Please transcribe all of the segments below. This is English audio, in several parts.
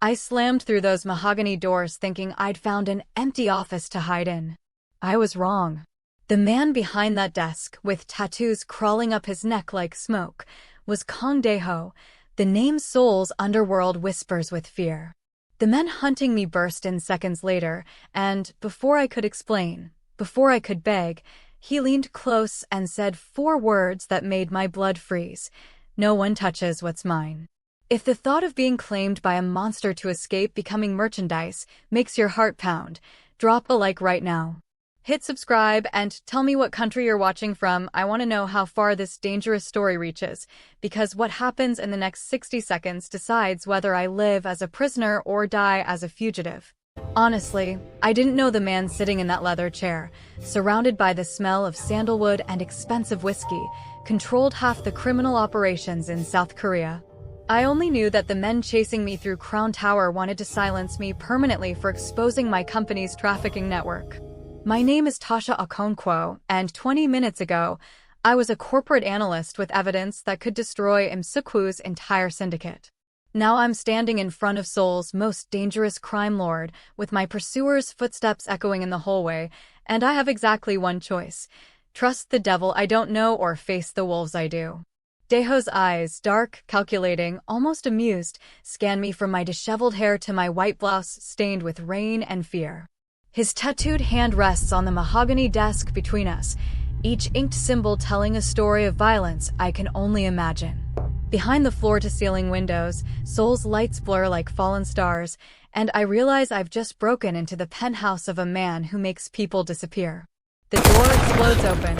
I slammed through those mahogany doors thinking I'd found an empty office to hide in. I was wrong. The man behind that desk, with tattoos crawling up his neck like smoke, was Kang Dae-ho, the name Seoul's underworld whispers with fear. The men hunting me burst in seconds later, and, before I could explain, before I could beg, he leaned close and said 4 words that made my blood freeze. No one touches what's mine. If the thought of being claimed by a monster to escape becoming merchandise makes your heart pound, drop a like right now. Hit subscribe and tell me what country you're watching from. I want to know how far this dangerous story reaches, because what happens in the next 60 seconds decides whether I live as a prisoner or die as a fugitive. Honestly, I didn't know the man sitting in that leather chair, surrounded by the smell of sandalwood and expensive whiskey, controlled half the criminal operations in South Korea. I only knew that the men chasing me through Crown Tower wanted to silence me permanently for exposing my company's trafficking network. My name is Tasha Okonkwo, and 20 minutes ago, I was a corporate analyst with evidence that could destroy AMBW's entire syndicate. Now I'm standing in front of Seoul's most dangerous crime lord, with my pursuer's footsteps echoing in the hallway, and I have exactly one choice: trust the devil I don't know or face the wolves I do. Dae-ho's eyes, dark, calculating, almost amused, scan me from my disheveled hair to my white blouse stained with rain and fear. His tattooed hand rests on the mahogany desk between us, each inked symbol telling a story of violence I can only imagine. Behind the floor-to-ceiling windows, Seoul's lights blur like fallen stars, and I realize I've just broken into the penthouse of a man who makes people disappear. The door explodes open.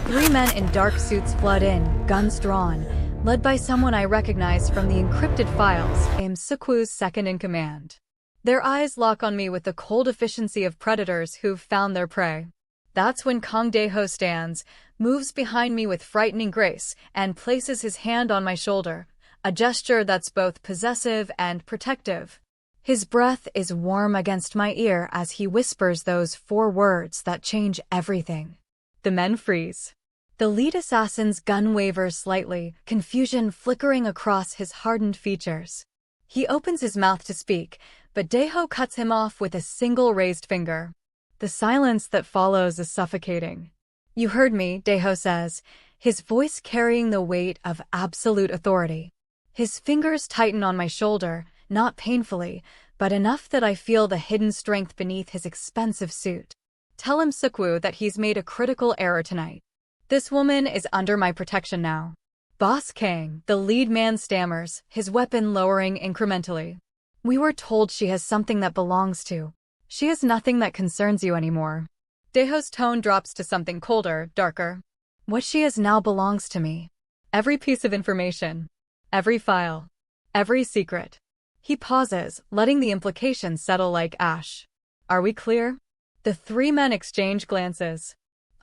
3 men in dark suits flood in, guns drawn, led by someone I recognize from the encrypted files, AMBW's second-in-command. Their eyes lock on me with the cold efficiency of predators who've found their prey. That's when Kang Dae-ho stands, moves behind me with frightening grace, and places his hand on my shoulder, a gesture that's both possessive and protective. His breath is warm against my ear as he whispers those 4 words that change everything. The men freeze. The lead assassin's gun wavers slightly, confusion flickering across his hardened features. He opens his mouth to speak, but Dae-ho cuts him off with a single raised finger. The silence that follows is suffocating. "You heard me," Dae-ho says, his voice carrying the weight of absolute authority. His fingers tighten on my shoulder, not painfully, but enough that I feel the hidden strength beneath his expensive suit. "Tell AMBW that he's made a critical error tonight. This woman is under my protection now." Boss Kang, the lead man, stammers, his weapon lowering incrementally. "We were told she has something that belongs to. She has nothing that concerns you anymore." Dae-ho's tone drops to something colder, darker. "What she has now belongs to me. Every piece of information. Every file. Every secret." He pauses, letting the implications settle like ash. "Are we clear?" The 3 men exchange glances.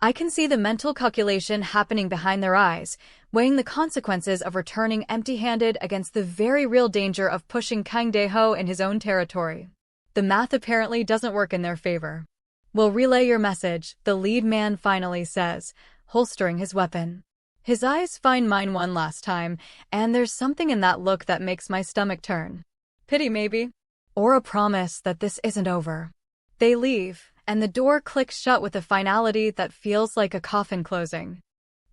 I can see the mental calculation happening behind their eyes, weighing the consequences of returning empty-handed against the very real danger of pushing Kang Dae-ho in his own territory. The math apparently doesn't work in their favor. "We'll relay your message," the lead man finally says, holstering his weapon. His eyes find mine one last time, and there's something in that look that makes my stomach turn. Pity, maybe? Or a promise that this isn't over. They leave, and the door clicks shut with a finality that feels like a coffin closing.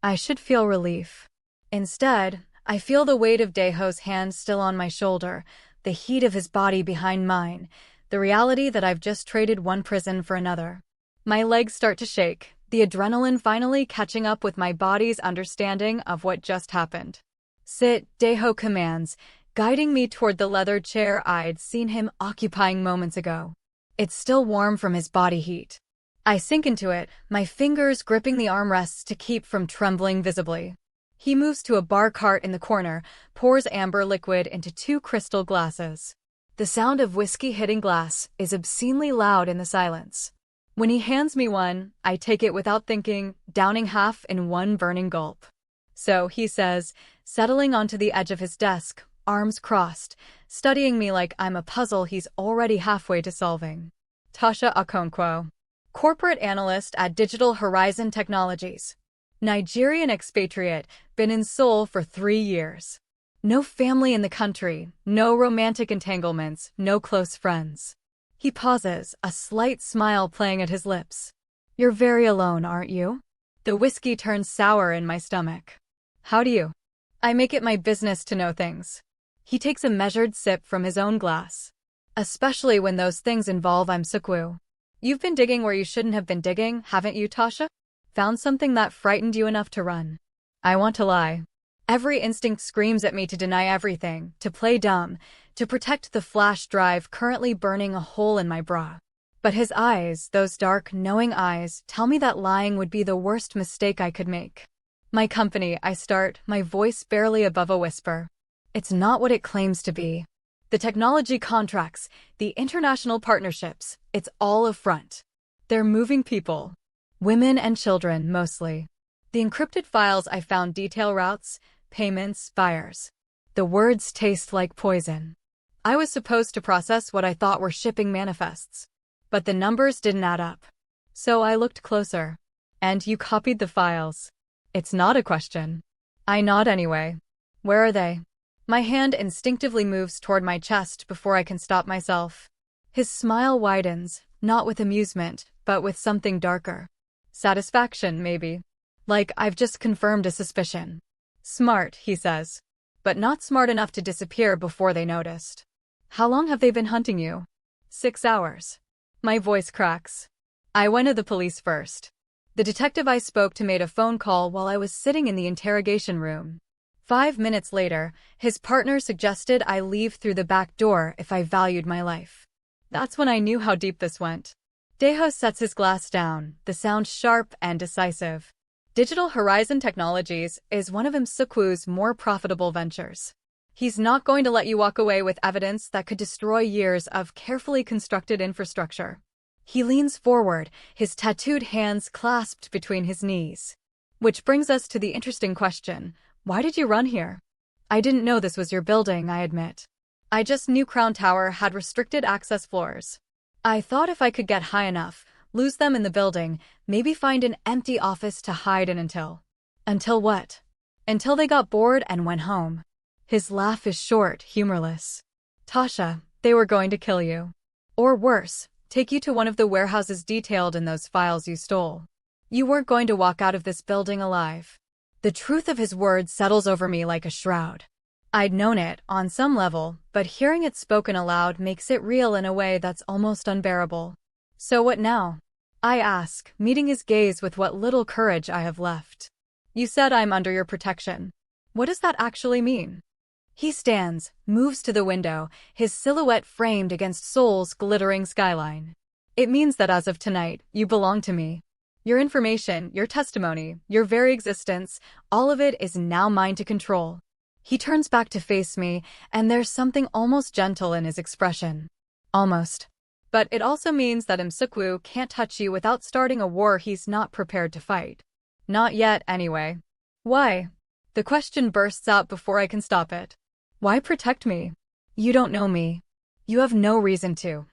I should feel relief. Instead, I feel the weight of Dae-ho's hand still on my shoulder, the heat of his body behind mine, the reality that I've just traded one prison for another. My legs start to shake, the adrenaline finally catching up with my body's understanding of what just happened. "Sit," Dae-ho commands, guiding me toward the leather chair I'd seen him occupying moments ago. It's still warm from his body heat. I sink into it, my fingers gripping the armrests to keep from trembling visibly. He moves to a bar cart in the corner, pours amber liquid into 2 crystal glasses. The sound of whiskey hitting glass is obscenely loud in the silence. When he hands me one, I take it without thinking, downing half in one burning gulp. "So," he says, settling onto the edge of his desk, arms crossed, studying me like I'm a puzzle he's already halfway to solving. Tasha Okonkwo, corporate analyst at Digital Horizon Technologies. Nigerian expatriate, been in Seoul for 3 years. No family in the country, no romantic entanglements, no close friends. He pauses, a slight smile playing at his lips. You're very alone, aren't you? The whiskey turns sour in my stomach. How do you? I make it my business to know things. He takes a measured sip from his own glass. Especially when those things involve AmBW. You've been digging where you shouldn't have been digging, haven't you, Tasha? Found something that frightened you enough to run. I want to lie. Every instinct screams at me to deny everything, to play dumb, to protect the flash drive currently burning a hole in my bra. But his eyes, those dark, knowing eyes, tell me that lying would be the worst mistake I could make. My company, I start, my voice barely above a whisper. It's not what it claims to be. The technology contracts, the international partnerships, it's all a front. They're moving people. Women and children, mostly. The encrypted files I found detail routes, payments, buyers. The words taste like poison. I was supposed to process what I thought were shipping manifests. But the numbers didn't add up. So I looked closer. And you copied the files. It's not a question. I nod anyway. Where are they? My hand instinctively moves toward my chest before I can stop myself. His smile widens, not with amusement, but with something darker. Satisfaction, maybe. Like I've just confirmed a suspicion. Smart, he says. But not smart enough to disappear before they noticed. How long have they been hunting you? 6 hours. My voice cracks. I went to the police first. The detective I spoke to made a phone call while I was sitting in the interrogation room. 5 minutes later, his partner suggested I leave through the back door if I valued my life. That's when I knew how deep this went. Dae-ho sets his glass down, the sound sharp and decisive. Digital Horizon Technologies is one of AmBW's more profitable ventures. He's not going to let you walk away with evidence that could destroy years of carefully constructed infrastructure. He leans forward, his tattooed hands clasped between his knees. Which brings us to the interesting question. Why did you run here? I didn't know this was your building, I admit. I just knew Crown Tower had restricted access floors. I thought if I could get high enough, lose them in the building, maybe find an empty office to hide in until. Until what? Until they got bored and went home. His laugh is short, humorless. Tasha, they were going to kill you. Or worse, take you to one of the warehouses detailed in those files you stole. You weren't going to walk out of this building alive. The truth of his words settles over me like a shroud. I'd known it, on some level, but hearing it spoken aloud makes it real in a way that's almost unbearable. So what now? I ask, meeting his gaze with what little courage I have left. You said I'm under your protection. What does that actually mean? He stands, moves to the window, his silhouette framed against Seoul's glittering skyline. It means that as of tonight, you belong to me. Your information, your testimony, your very existence, all of it is now mine to control. He turns back to face me, and there's something almost gentle in his expression. Almost. But it also means that AmBW can't touch you without starting a war he's not prepared to fight. Not yet, anyway. Why? The question bursts out before I can stop it. Why protect me? You don't know me. You have no reason to.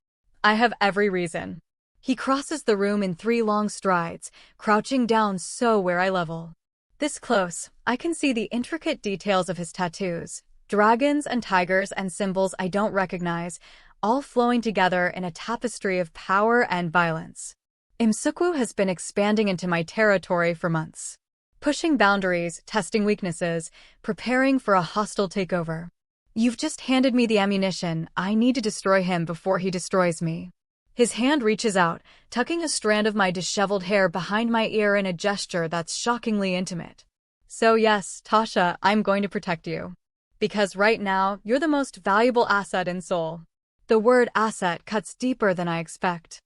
I have every reason. He crosses the room in 3 long strides, crouching down so where I level. This close, I can see the intricate details of his tattoos, dragons and tigers and symbols I don't recognize, all flowing together in a tapestry of power and violence. AmBW has been expanding into my territory for months. Pushing boundaries, testing weaknesses, preparing for a hostile takeover. You've just handed me the ammunition. I need to destroy him before he destroys me. His hand reaches out, tucking a strand of my disheveled hair behind my ear in a gesture that's shockingly intimate. So yes, Tasha, I'm going to protect you. Because right now, you're the most valuable asset in Seoul. The word asset cuts deeper than I expect.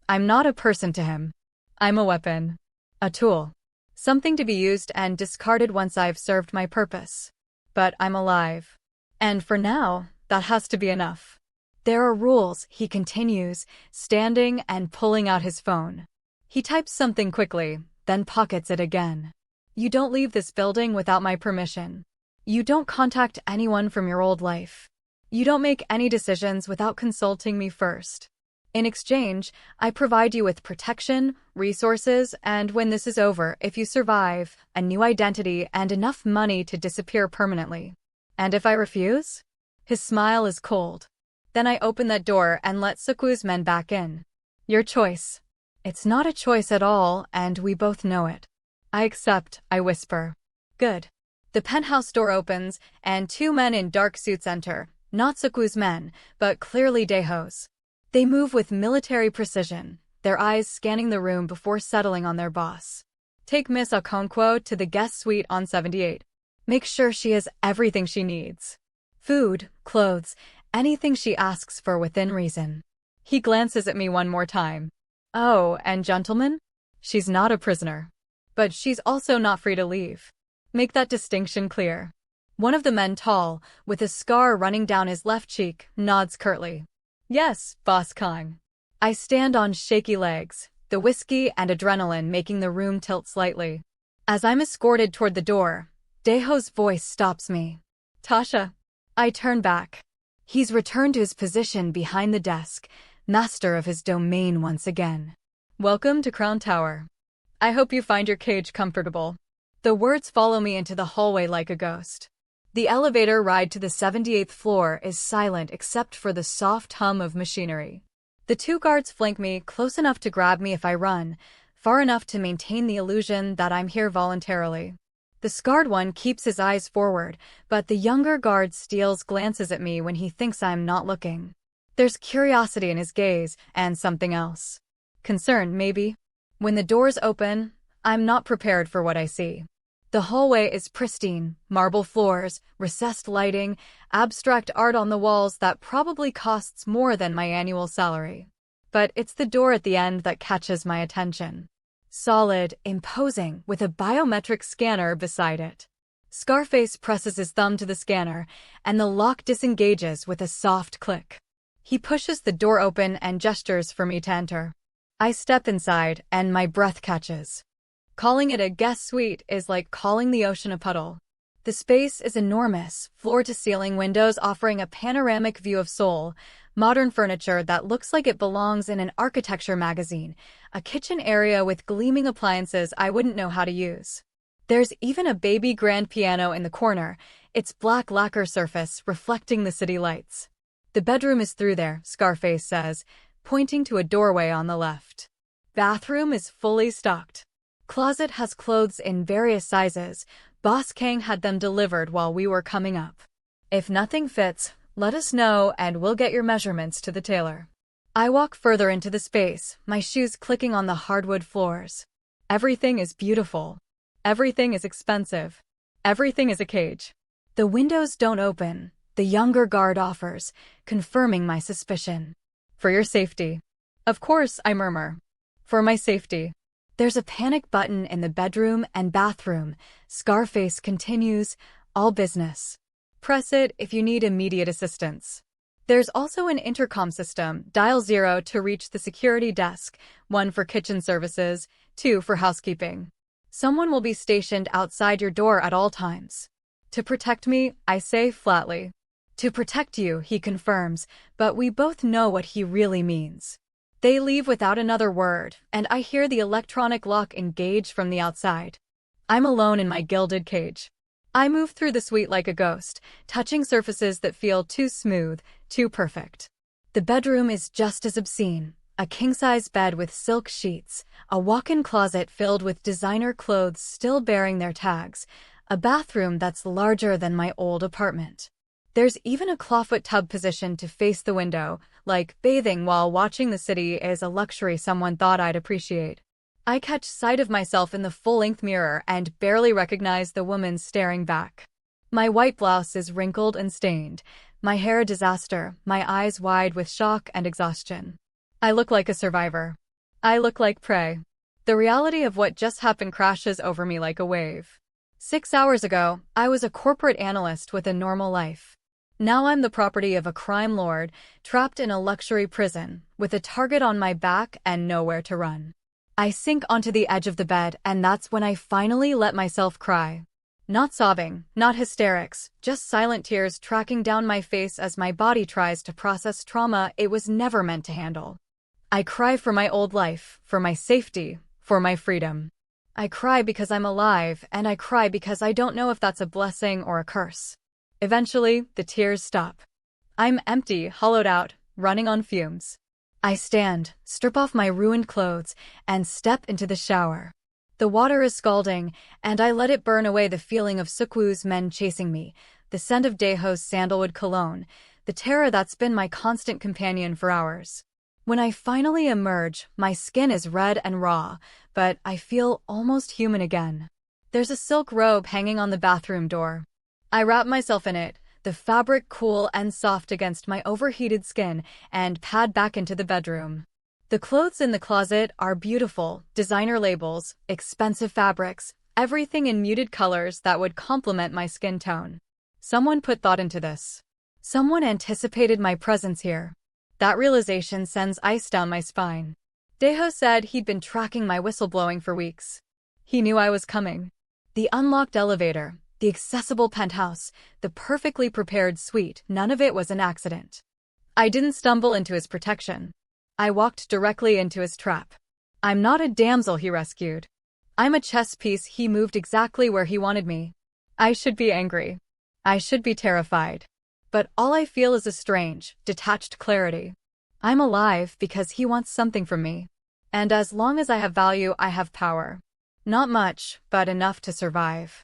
I'm not a person to him. I'm a weapon. A tool. Something to be used and discarded once I've served my purpose. But I'm alive. And for now, that has to be enough. There are rules, he continues, standing and pulling out his phone. He types something quickly, then pockets it again. You don't leave this building without my permission. You don't contact anyone from your old life. You don't make any decisions without consulting me first. In exchange, I provide you with protection, resources, and when this is over, if you survive, a new identity and enough money to disappear permanently. And if I refuse? His smile is cold. Then I open that door and let Sukwo's men back in. Your choice. It's not a choice at all, and we both know it. I accept, I whisper. Good. The penthouse door opens, and two men in dark suits enter, not Sukwo's men, but clearly Dae-ho's. They move with military precision, their eyes scanning the room before settling on their boss. Take Miss Okonkwo to the guest suite on 78. Make sure she has everything she needs. Food, clothes, anything she asks for within reason. He glances at me one more time. Oh, and gentlemen? She's not a prisoner. But she's also not free to leave. Make that distinction clear. One of the men, tall, with a scar running down his left cheek, nods curtly. Yes, Boss Kang. I stand on shaky legs, the whiskey and adrenaline making the room tilt slightly. As I'm escorted toward the door, Dae-ho's voice stops me. Tasha. I turn back. He's returned to his position behind the desk, master of his domain once again. Welcome to Crown Tower. I hope you find your cage comfortable. The words follow me into the hallway like a ghost. The elevator ride to the 78th floor is silent except for the soft hum of machinery. The two guards flank me close enough to grab me if I run, far enough to maintain the illusion that I'm here voluntarily. The scarred one keeps his eyes forward, but the younger guard steals glances at me when he thinks I'm not looking. There's curiosity in his gaze, and something else. Concern, maybe. When the doors open, I'm not prepared for what I see. The hallway is pristine, marble floors, recessed lighting, abstract art on the walls that probably costs more than my annual salary. But it's the door at the end that catches my attention. Solid, imposing, with a biometric scanner beside it. Scarface presses his thumb to the scanner, and the lock disengages with a soft click. He pushes the door open and gestures for me to enter. I step inside, and my breath catches. Calling it a guest suite is like calling the ocean a puddle. The space is enormous, floor-to-ceiling windows offering a panoramic view of Seoul, modern furniture that looks like it belongs in an architecture magazine, a kitchen area with gleaming appliances I wouldn't know how to use. There's even a baby grand piano in the corner, its black lacquer surface reflecting the city lights. The bedroom is through there, Scarface says, pointing to a doorway on the left. Bathroom is fully stocked. Closet has clothes in various sizes. Boss Kang had them delivered while we were coming up. If nothing fits, let us know and we'll get your measurements to the tailor. I walk further into the space, my shoes clicking on the hardwood floors. Everything is beautiful. Everything is expensive. Everything is a cage. The windows don't open, the younger guard offers, confirming my suspicion. For your safety. Of course, I murmur. For my safety. There's a panic button in the bedroom and bathroom. Scarface continues, all business. Press it if you need immediate assistance. There's also an intercom system, dial 0 to reach the security desk, 1 for kitchen services, 2 for housekeeping. Someone will be stationed outside your door at all times. To protect me, I say flatly. To protect you, he confirms, but we both know what he really means. They leave without another word, and I hear the electronic lock engage from the outside. I'm alone in my gilded cage. I move through the suite like a ghost, touching surfaces that feel too smooth, too perfect. The bedroom is just as obscene. A king-size bed with silk sheets, a walk-in closet filled with designer clothes still bearing their tags, a bathroom that's larger than my old apartment. There's even a clawfoot tub positioned to face the window, like bathing while watching the city is a luxury someone thought I'd appreciate. I catch sight of myself in the full-length mirror and barely recognize the woman staring back. My white blouse is wrinkled and stained, my hair a disaster, my eyes wide with shock and exhaustion. I look like a survivor. I look like prey. The reality of what just happened crashes over me like a wave. 6 hours ago, I was a corporate analyst with a normal life. Now I'm the property of a crime lord, trapped in a luxury prison, with a target on my back and nowhere to run. I sink onto the edge of the bed, and that's when I finally let myself cry. Not sobbing, not hysterics, just silent tears tracking down my face as my body tries to process trauma it was never meant to handle. I cry for my old life, for my safety, for my freedom. I cry because I'm alive, and I cry because I don't know if that's a blessing or a curse. Eventually, the tears stop. I'm empty, hollowed out, running on fumes. I stand, strip off my ruined clothes, and step into the shower. The water is scalding, and I let it burn away the feeling of Sukwoo's men chasing me, the scent of Dae-ho's sandalwood cologne, the terror that's been my constant companion for hours. When I finally emerge, my skin is red and raw, but I feel almost human again. There's a silk robe hanging on the bathroom door. I wrap myself in it, the fabric cool and soft against my overheated skin, and pad back into the bedroom. The clothes in the closet are beautiful, designer labels, expensive fabrics, everything in muted colors that would complement my skin tone. Someone put thought into this. Someone anticipated my presence here. That realization sends ice down my spine. Dae-ho said he'd been tracking my whistleblowing for weeks. He knew I was coming. The unlocked elevator, the accessible penthouse, the perfectly prepared suite, none of it was an accident. I didn't stumble into his protection. I walked directly into his trap. I'm not a damsel he rescued. I'm a chess piece he moved exactly where he wanted me. I should be angry. I should be terrified. But all I feel is a strange, detached clarity. I'm alive because he wants something from me. And as long as I have value, I have power. Not much, but enough to survive.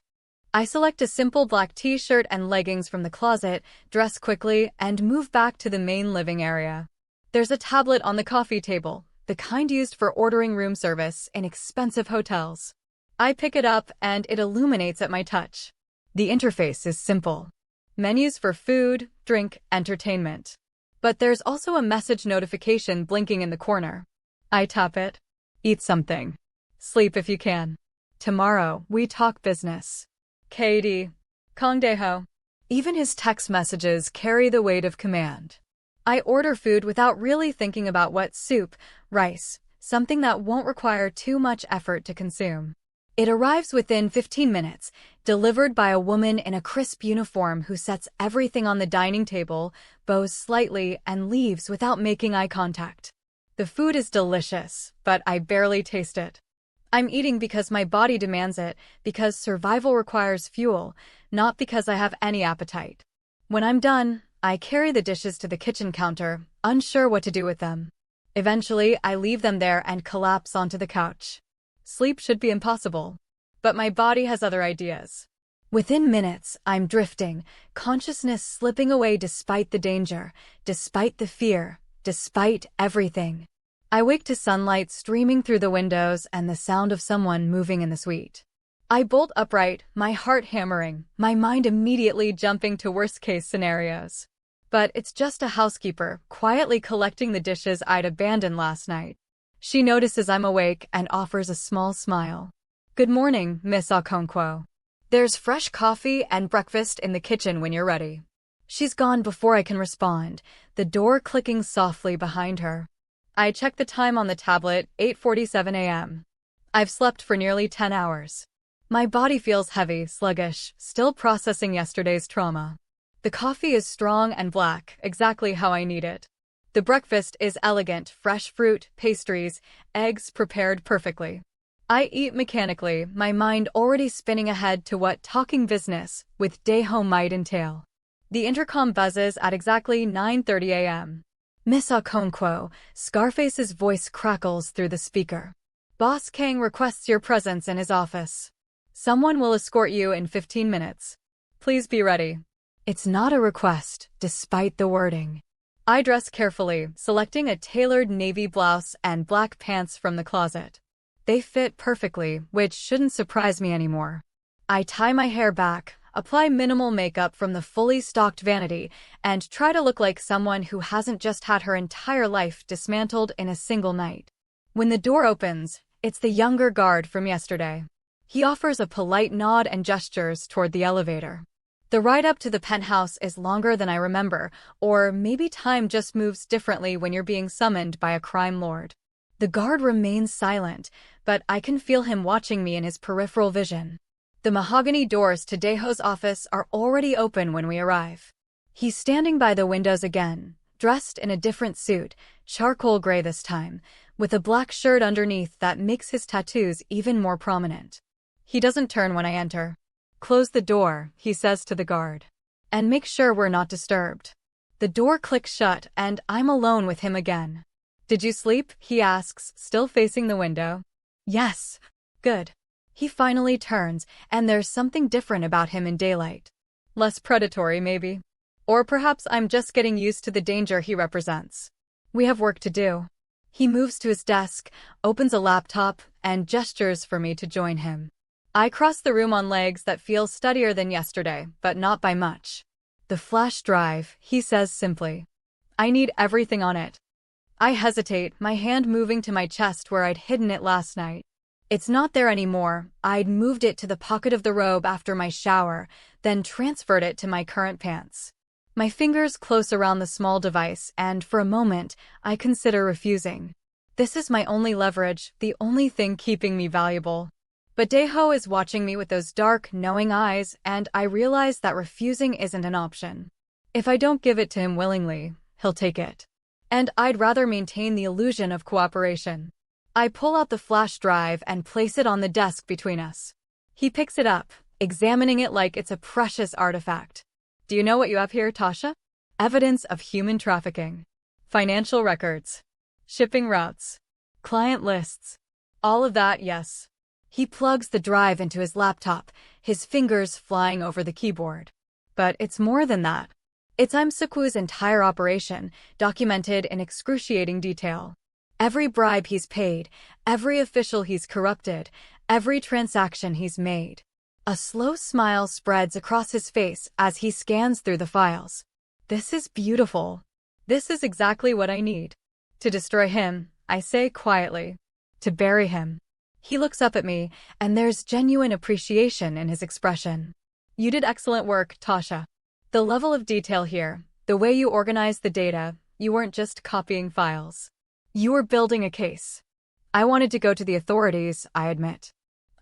I select a simple black t-shirt and leggings from the closet, dress quickly, and move back to the main living area. There's a tablet on the coffee table, the kind used for ordering room service in expensive hotels. I pick it up and it illuminates at my touch. The interface is simple. Menus for food, drink, entertainment. But there's also a message notification blinking in the corner. I tap it. Eat something. Sleep if you can. Tomorrow, we talk business. KD. Kang Dae-ho. Even his text messages carry the weight of command. I order food without really thinking about what soup, rice, something that won't require too much effort to consume. It arrives within 15 minutes, delivered by a woman in a crisp uniform who sets everything on the dining table, bows slightly, and leaves without making eye contact. The food is delicious, but I barely taste it. I'm eating because my body demands it, because survival requires fuel, not because I have any appetite. When I'm done, I carry the dishes to the kitchen counter, unsure what to do with them. Eventually, I leave them there and collapse onto the couch. Sleep should be impossible. But my body has other ideas. Within minutes, I'm drifting, consciousness slipping away despite the danger, despite the fear, despite everything. I wake to sunlight streaming through the windows and the sound of someone moving in the suite. I bolt upright, my heart hammering, my mind immediately jumping to worst-case scenarios. But it's just a housekeeper, quietly collecting the dishes I'd abandoned last night. She notices I'm awake and offers a small smile. Good morning, Miss Okonkwo. There's fresh coffee and breakfast in the kitchen when you're ready. She's gone before I can respond, the door clicking softly behind her. I check the time on the tablet, 8:47 a.m. I've slept for nearly 10 hours. My body feels heavy, sluggish, still processing yesterday's trauma. The coffee is strong and black, exactly how I need it. The breakfast is elegant, fresh fruit, pastries, eggs prepared perfectly. I eat mechanically, my mind already spinning ahead to what talking business with Dae-ho might entail. The intercom buzzes at exactly 9:30 a.m. Miss Okonkwo, Scarface's voice crackles through the speaker. Boss Kang requests your presence in his office. Someone will escort you in 15 minutes. Please be ready. It's not a request, despite the wording. I dress carefully, selecting a tailored navy blouse and black pants from the closet. They fit perfectly, which shouldn't surprise me anymore. I tie my hair back, apply minimal makeup from the fully stocked vanity, and try to look like someone who hasn't just had her entire life dismantled in a single night. When the door opens, it's the younger guard from yesterday. He offers a polite nod and gestures toward the elevator. The ride up to the penthouse is longer than I remember, or maybe time just moves differently when you're being summoned by a crime lord. The guard remains silent, but I can feel him watching me in his peripheral vision. The mahogany doors to Dae-ho's office are already open when we arrive. He's standing by the windows again, dressed in a different suit, charcoal gray this time, with a black shirt underneath that makes his tattoos even more prominent. He doesn't turn when I enter. Close the door, he says to the guard. and make sure we're not disturbed. The door clicks shut, and I'm alone with him again. Did you sleep? He asks, still facing the window. Yes. Good. He finally turns, and there's something different about him in daylight. Less predatory, maybe. Or perhaps I'm just getting used to the danger he represents. We have work to do. He moves to his desk, opens a laptop, and gestures for me to join him. I cross the room on legs that feel steadier than yesterday, but not by much. The flash drive, he says simply. I need everything on it. I hesitate, my hand moving to my chest where I'd hidden it last night. It's not there anymore. I'd moved it to the pocket of the robe after my shower, then transferred it to my current pants. My fingers close around the small device, and for a moment, I consider refusing. This is my only leverage, the only thing keeping me valuable. But Dae-ho is watching me with those dark, knowing eyes, and I realize that refusing isn't an option. If I don't give it to him willingly, he'll take it. And I'd rather maintain the illusion of cooperation. I pull out the flash drive and place it on the desk between us. He picks it up, examining it like it's a precious artifact. Do you know what you have here, Tasha? Evidence of human trafficking. Financial records. Shipping routes. Client lists. All of that, yes. He plugs the drive into his laptop, his fingers flying over the keyboard. But it's more than that. It's AmBW's entire operation, documented in excruciating detail. Every bribe he's paid, every official he's corrupted, every transaction he's made. A slow smile spreads across his face as he scans through the files. This is beautiful. This is exactly what I need. To destroy him, I say quietly. To bury him. He looks up at me, and there's genuine appreciation in his expression. You did excellent work, Tasha. The level of detail here, the way you organized the data, you weren't just copying files. You were building a case. I wanted to go to the authorities, I admit.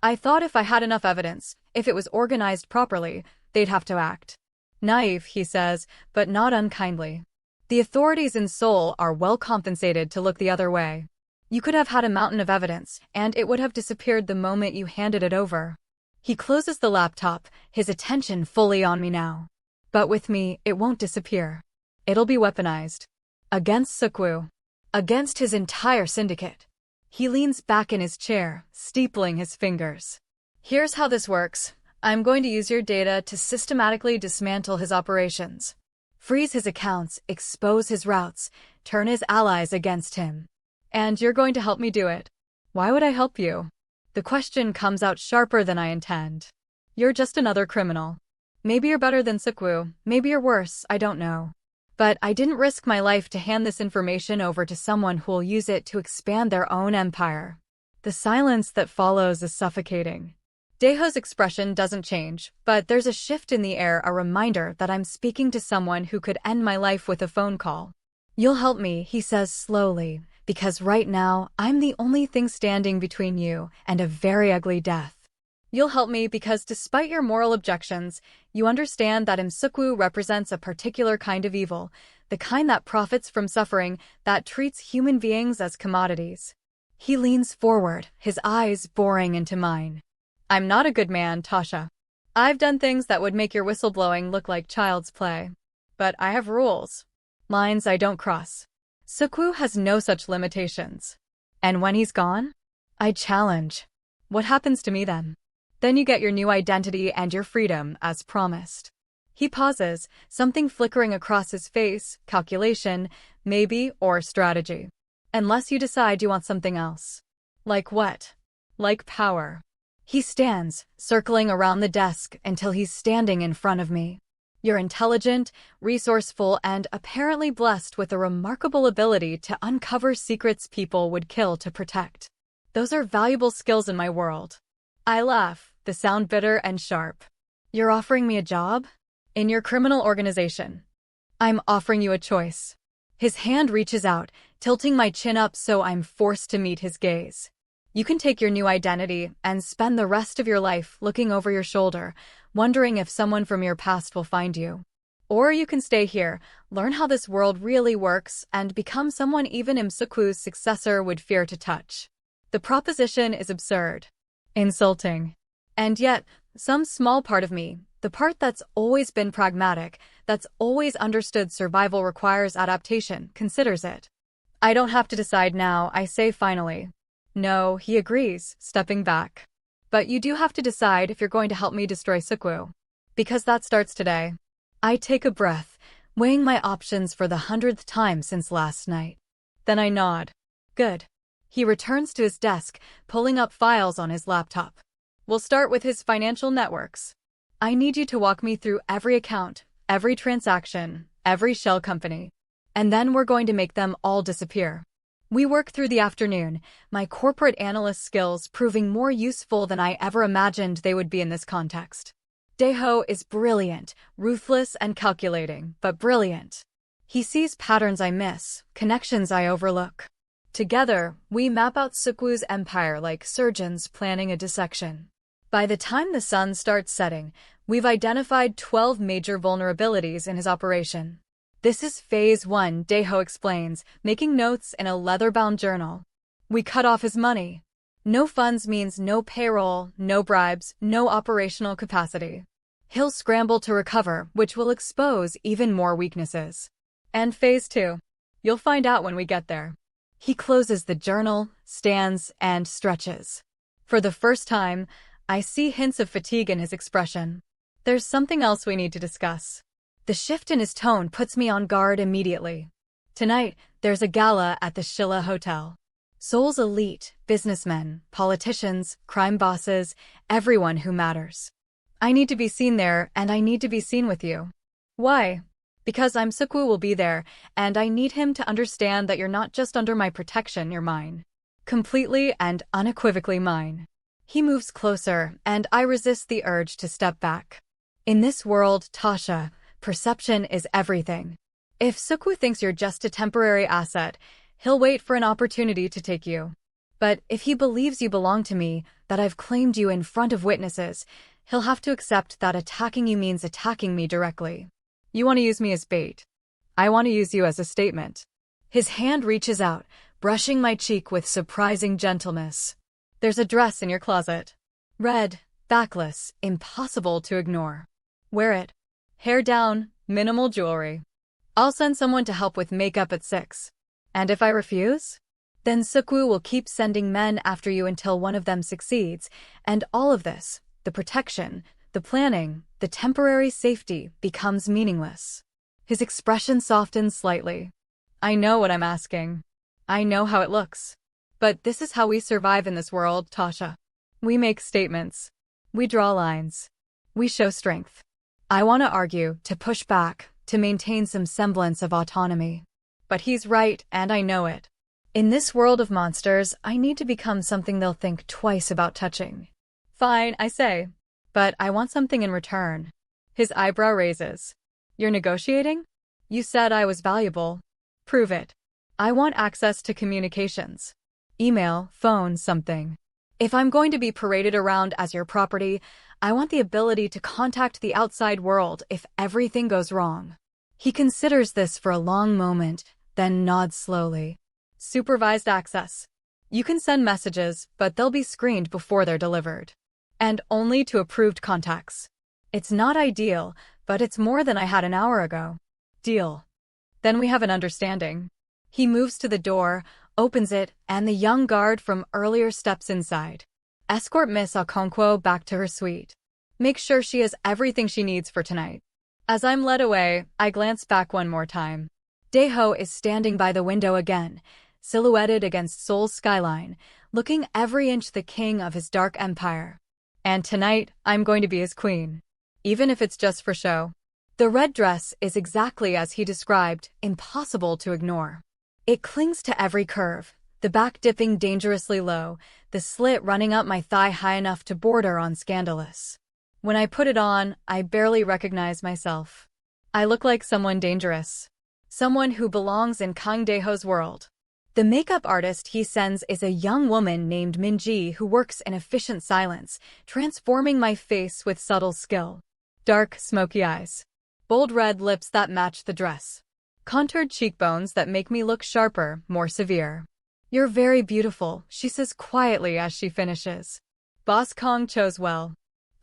I thought if I had enough evidence, if it was organized properly, they'd have to act. Naive, he says, but not unkindly. The authorities in Seoul are well compensated to look the other way. You could have had a mountain of evidence, and it would have disappeared the moment you handed it over. He closes the laptop, his attention fully on me now. But with me, it won't disappear. It'll be weaponized. Against Seoul. Against his entire syndicate. He leans back in his chair, steepling his fingers. Here's how this works. I'm going to use your data to systematically dismantle his operations. Freeze his accounts, expose his routes, turn his allies against him. And you're going to help me do it. Why would I help you? The question comes out sharper than I intend. You're just another criminal. Maybe you're better than Seoul, maybe you're worse, I don't know. But I didn't risk my life to hand this information over to someone who'll use it to expand their own empire. The silence that follows is suffocating. Dae-ho's expression doesn't change, but there's a shift in the air, a reminder that I'm speaking to someone who could end my life with a phone call. You'll help me, he says slowly, because right now, I'm the only thing standing between you and a very ugly death. You'll help me because despite your moral objections, you understand that AmBW represents a particular kind of evil, the kind that profits from suffering, that treats human beings as commodities. He leans forward, his eyes boring into mine. I'm not a good man, Tasha. I've done things that would make your whistleblowing look like child's play. But I have rules. Lines I don't cross. Seoul has no such limitations. And when he's gone? I challenge. What happens to me then? Then you get your new identity and your freedom, as promised. He pauses, something flickering across his face, calculation, maybe, or strategy. Unless you decide you want something else. Like what? Like power. He stands, circling around the desk until he's standing in front of me. You're intelligent, resourceful, and apparently blessed with a remarkable ability to uncover secrets people would kill to protect. Those are valuable skills in my world. I laugh, the sound bitter and sharp. You're offering me a job? In your criminal organization. I'm offering you a choice. His hand reaches out, tilting my chin up so I'm forced to meet his gaze. You can take your new identity and spend the rest of your life looking over your shoulder, wondering if someone from your past will find you. Or you can stay here, learn how this world really works, and become someone even AmBW's successor would fear to touch. The proposition is absurd. Insulting. And yet, some small part of me, The part that's always been pragmatic, that's always understood survival requires adaptation, considers it. I don't have to decide now, I say finally. No, he agrees, stepping back. But you do have to decide if you're going to help me destroy Seoul. Because that starts today. I take a breath, weighing my options for the 100th time since last night. Then I nod. Good. He returns to his desk, pulling up files on his laptop. We'll start with his financial networks. I need you to walk me through every account, every transaction, every shell company. And then we're going to make them all disappear. We work through the afternoon, my corporate analyst skills proving more useful than I ever imagined they would be in this context. Dae-ho is brilliant, ruthless and calculating, but brilliant. He sees patterns I miss, connections I overlook. Together, we map out Seoul's empire like surgeons planning a dissection. By the time the sun starts setting, we've identified 12 major vulnerabilities in his operation. This is Phase 1, Dae-ho explains, making notes in a leather-bound journal. We cut off his money. No funds means no payroll, no bribes, no operational capacity. He'll scramble to recover, which will expose even more weaknesses. And Phase 2. You'll find out when we get there. He closes the journal, stands, and stretches. For the first time, I see hints of fatigue in his expression. There's something else we need to discuss. The shift in his tone puts me on guard immediately. Tonight, there's a gala at the Shilla Hotel. Seoul's elite, businessmen, politicians, crime bosses, everyone who matters. I need to be seen there, and I need to be seen with you. Why? Because Seoul will be there, and I need him to understand that you're not just under my protection, you're mine. Completely and unequivocally mine. He moves closer, and I resist the urge to step back. In this world, Tasha, perception is everything. If Seoul thinks you're just a temporary asset, he'll wait for an opportunity to take you. But if he believes you belong to me, that I've claimed you in front of witnesses, he'll have to accept that attacking you means attacking me directly. You want to use me as bait. I want to use you as a statement. His hand reaches out, brushing my cheek with surprising gentleness. There's a dress in your closet. Red, backless, impossible to ignore. Wear it. Hair down, minimal jewelry. I'll send someone to help with makeup at 6. And if I refuse? Then Seoul will keep sending men after you until one of them succeeds, and all of this, the protection, the planning, the temporary safety, becomes meaningless. His expression softens slightly. I know what I'm asking. I know how it looks. But this is how we survive in this world, Tasha. We make statements. We draw lines. We show strength. I want to argue, to push back, to maintain some semblance of autonomy. But he's right, and I know it. In this world of monsters, I need to become something they'll think twice about touching. Fine, I say. But I want something in return. His eyebrow raises. You're negotiating? You said I was valuable. Prove it. I want access to communications. Email, phone, something. If I'm going to be paraded around as your property, I want the ability to contact the outside world if everything goes wrong. He considers this for a long moment, then nods slowly. Supervised access. You can send messages, but they'll be screened before they're delivered. And only to approved contacts. It's not ideal, but it's more than I had an hour ago. Deal. Then we have an understanding. He moves to the door, opens it, and the young guard from earlier steps inside. Escort Miss Okonkwo back to her suite. Make sure she has everything she needs for tonight. As I'm led away, I glance back one more time. Dae-ho is standing by the window again, silhouetted against Seoul's skyline, looking every inch the king of his dark empire. And tonight, I'm going to be his queen. Even if it's just for show. The red dress is exactly as he described, impossible to ignore. It clings to every curve, the back dipping dangerously low, the slit running up my thigh high enough to border on scandalous. When I put it on, I barely recognize myself. I look like someone dangerous. Someone who belongs in Kang Dae-ho's world. The makeup artist he sends is a young woman named Minji who works in efficient silence, transforming my face with subtle skill. Dark, smoky eyes. Bold red lips that match the dress. Contoured cheekbones that make me look sharper, more severe. You're very beautiful, she says quietly as she finishes. Boss Kong chose well.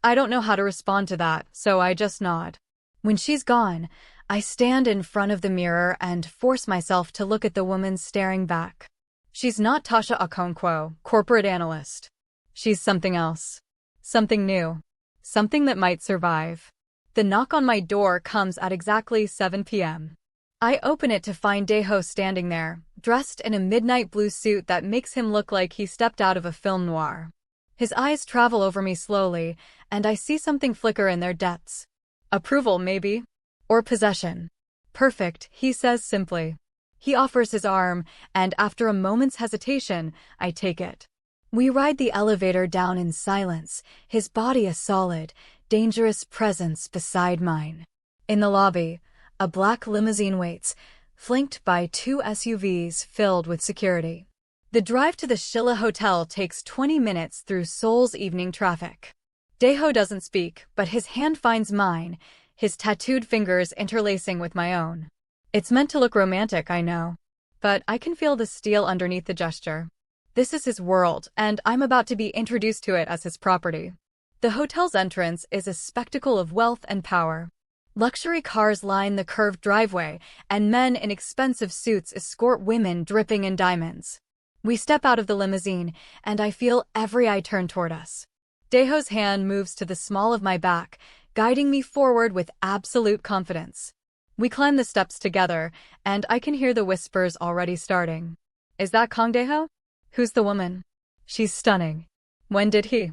I don't know how to respond to that, so I just nod. When she's gone, I stand in front of the mirror and force myself to look at the woman staring back. She's not Tasha Okonkwo, corporate analyst. She's something else. Something new. Something that might survive. The knock on my door comes at exactly 7 p.m. I open it to find Dae-ho standing there, dressed in a midnight blue suit that makes him look like he stepped out of a film noir. His eyes travel over me slowly, and I see something flicker in their depths. Approval, maybe? Or possession. Perfect, he says simply. He offers his arm, and after a moment's hesitation, I take it. We ride the elevator down in silence, his body a solid, dangerous presence beside mine. In the lobby, a black limousine waits, flanked by 2 SUVs filled with security. The drive to the Shilla Hotel takes 20 minutes through Seoul's evening traffic. Dae-ho doesn't speak, but his hand finds mine, his tattooed fingers interlacing with my own. It's meant to look romantic, I know. But I can feel the steel underneath the gesture. This is his world, and I'm about to be introduced to it as his property. The hotel's entrance is a spectacle of wealth and power. Luxury cars line the curved driveway, and men in expensive suits escort women dripping in diamonds. We step out of the limousine, and I feel every eye turn toward us. Dae-ho's hand moves to the small of my back, guiding me forward with absolute confidence. We climb the steps together, and I can hear the whispers already starting. Is that Kang Dae-ho? Who's the woman? She's stunning. When did he?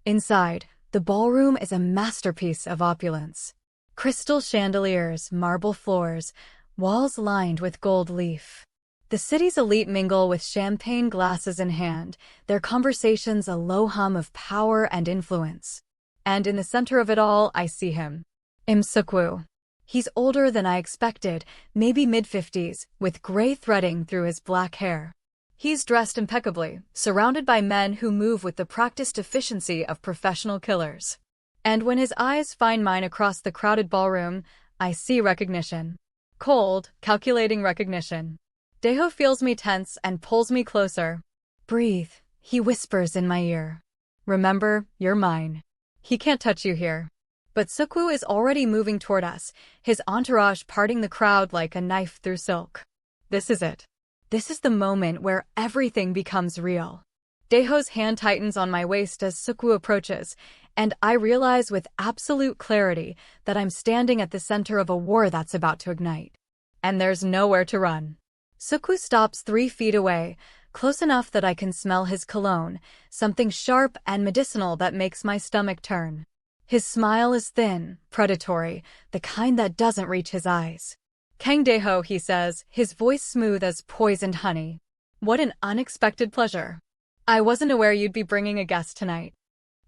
Inside, the ballroom is a masterpiece of opulence. Crystal chandeliers, marble floors, walls lined with gold leaf. The city's elite mingle with champagne glasses in hand, their conversations a low hum of power and influence. And in the center of it all, I see him. Im Suk-woo. He's older than I expected, maybe mid-50s, with gray threading through his black hair. He's dressed impeccably, surrounded by men who move with the practiced efficiency of professional killers. And when his eyes find mine across the crowded ballroom, I see recognition. Cold, calculating recognition. Dae-ho feels me tense and pulls me closer. Breathe, he whispers in my ear. Remember, you're mine. He can't touch you here. But Suk-woo is already moving toward us, his entourage parting the crowd like a knife through silk. This is it. This is the moment where everything becomes real. Dae-ho's hand tightens on my waist as Suk-woo approaches, and I realize with absolute clarity that I'm standing at the center of a war that's about to ignite. And there's nowhere to run. Suk-woo stops 3 feet away, close enough that I can smell his cologne, something sharp and medicinal that makes my stomach turn. His smile is thin, predatory, the kind that doesn't reach his eyes. Kang Dae-ho, he says, his voice smooth as poisoned honey. What an unexpected pleasure. I wasn't aware you'd be bringing a guest tonight.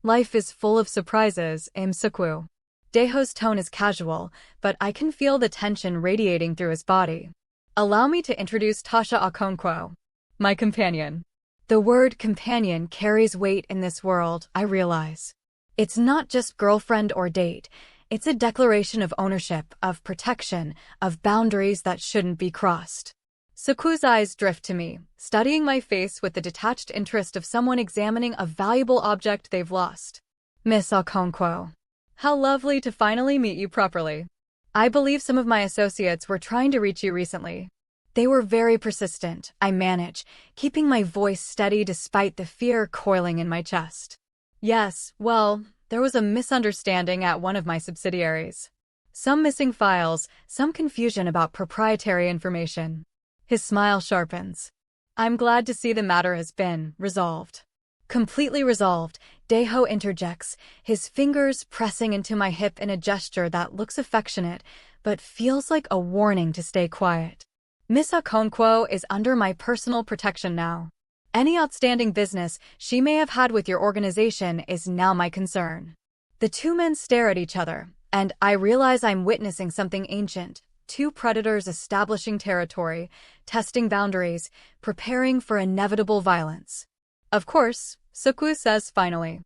Life is full of surprises, Im Suk-woo. Dae-ho's tone is casual, but I can feel the tension radiating through his body. Allow me to introduce Tasha Okonkwo, my companion. The word companion carries weight in this world, I realize. It's not just girlfriend or date. It's a declaration of ownership, of protection, of boundaries that shouldn't be crossed. Suk-woo's eyes drift to me, studying my face with the detached interest of someone examining a valuable object they've lost. Miss Okonkwo. How lovely to finally meet you properly. I believe some of my associates were trying to reach you recently. They were very persistent, I manage, keeping my voice steady despite the fear coiling in my chest. Yes, well, there was a misunderstanding at one of my subsidiaries. Some missing files, some confusion about proprietary information. His smile sharpens. I'm glad to see the matter has been resolved. Completely resolved, Dae-ho interjects, his fingers pressing into my hip in a gesture that looks affectionate, but feels like a warning to stay quiet. Miss Okonkwo is under my personal protection now. Any outstanding business she may have had with your organization is now my concern. The 2 men stare at each other, and I realize I'm witnessing something ancient. 2 predators establishing territory, testing boundaries, preparing for inevitable violence. Of course, Suk-woo says finally.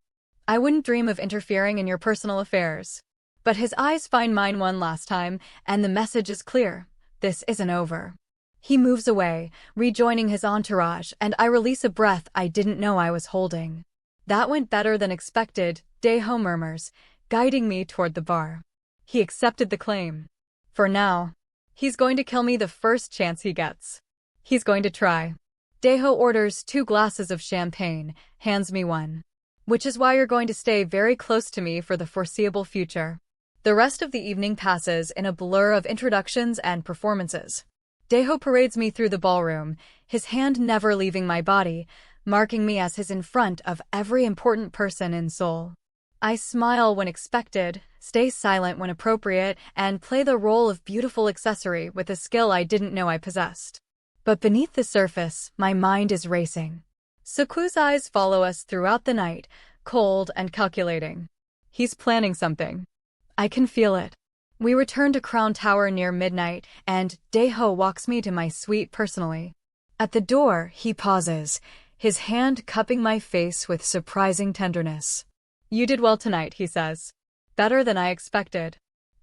I wouldn't dream of interfering in your personal affairs. But his eyes find mine one last time, and the message is clear. This isn't over. He moves away, rejoining his entourage, and I release a breath I didn't know I was holding. That went better than expected, Dae-ho murmurs, guiding me toward the bar. He accepted the claim. For now, he's going to kill me the first chance he gets. He's going to try. Dae-ho orders 2 glasses of champagne, hands me one. Which is why you're going to stay very close to me for the foreseeable future. The rest of the evening passes in a blur of introductions and performances. Dae-ho parades me through the ballroom, his hand never leaving my body, marking me as his in front of every important person in Seoul. I smile when expected, stay silent when appropriate, and play the role of beautiful accessory with a skill I didn't know I possessed. But beneath the surface, my mind is racing. Sekwoo's eyes follow us throughout the night, cold and calculating. He's planning something. I can feel it. We return to Crown Tower near midnight, and Dae-ho walks me to my suite personally. At the door, he pauses, his hand cupping my face with surprising tenderness. You did well tonight, he says. Better than I expected.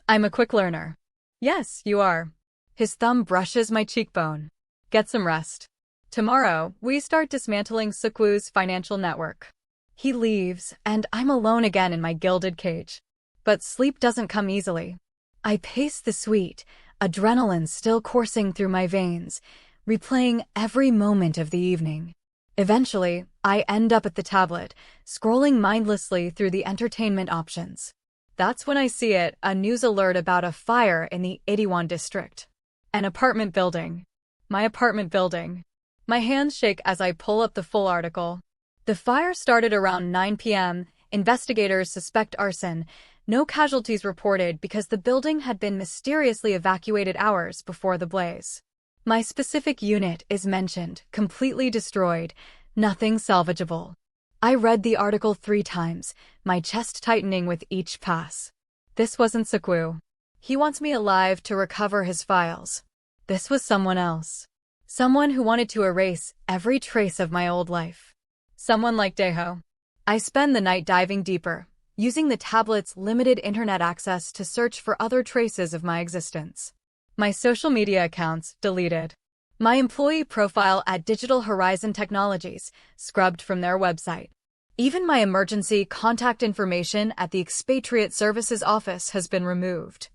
I'm a quick learner. Yes, you are. His thumb brushes my cheekbone. Get some rest. Tomorrow, we start dismantling Sekwoo's financial network. He leaves, and I'm alone again in my gilded cage. But sleep doesn't come easily. I pace the suite, adrenaline still coursing through my veins, replaying every moment of the evening. Eventually, I end up at the tablet, scrolling mindlessly through the entertainment options. That's when I see it, a news alert about a fire in the Itaewon district. An apartment building. My apartment building. My hands shake as I pull up the full article. The fire started around 9 p.m., investigators suspect arson. No casualties reported because the building had been mysteriously evacuated hours before the blaze. My specific unit is mentioned, completely destroyed, nothing salvageable. I read the article 3 times, my chest tightening with each pass. This wasn't Sekwoo. He wants me alive to recover his files. This was someone else. Someone who wanted to erase every trace of my old life. Someone like Dae-ho. I spend the night diving deeper, using the tablet's limited internet access to search for other traces of my existence. My social media accounts deleted. My employee profile at Digital Horizon Technologies scrubbed from their website. Even my emergency contact information at the Expatriate Services Office has been removed.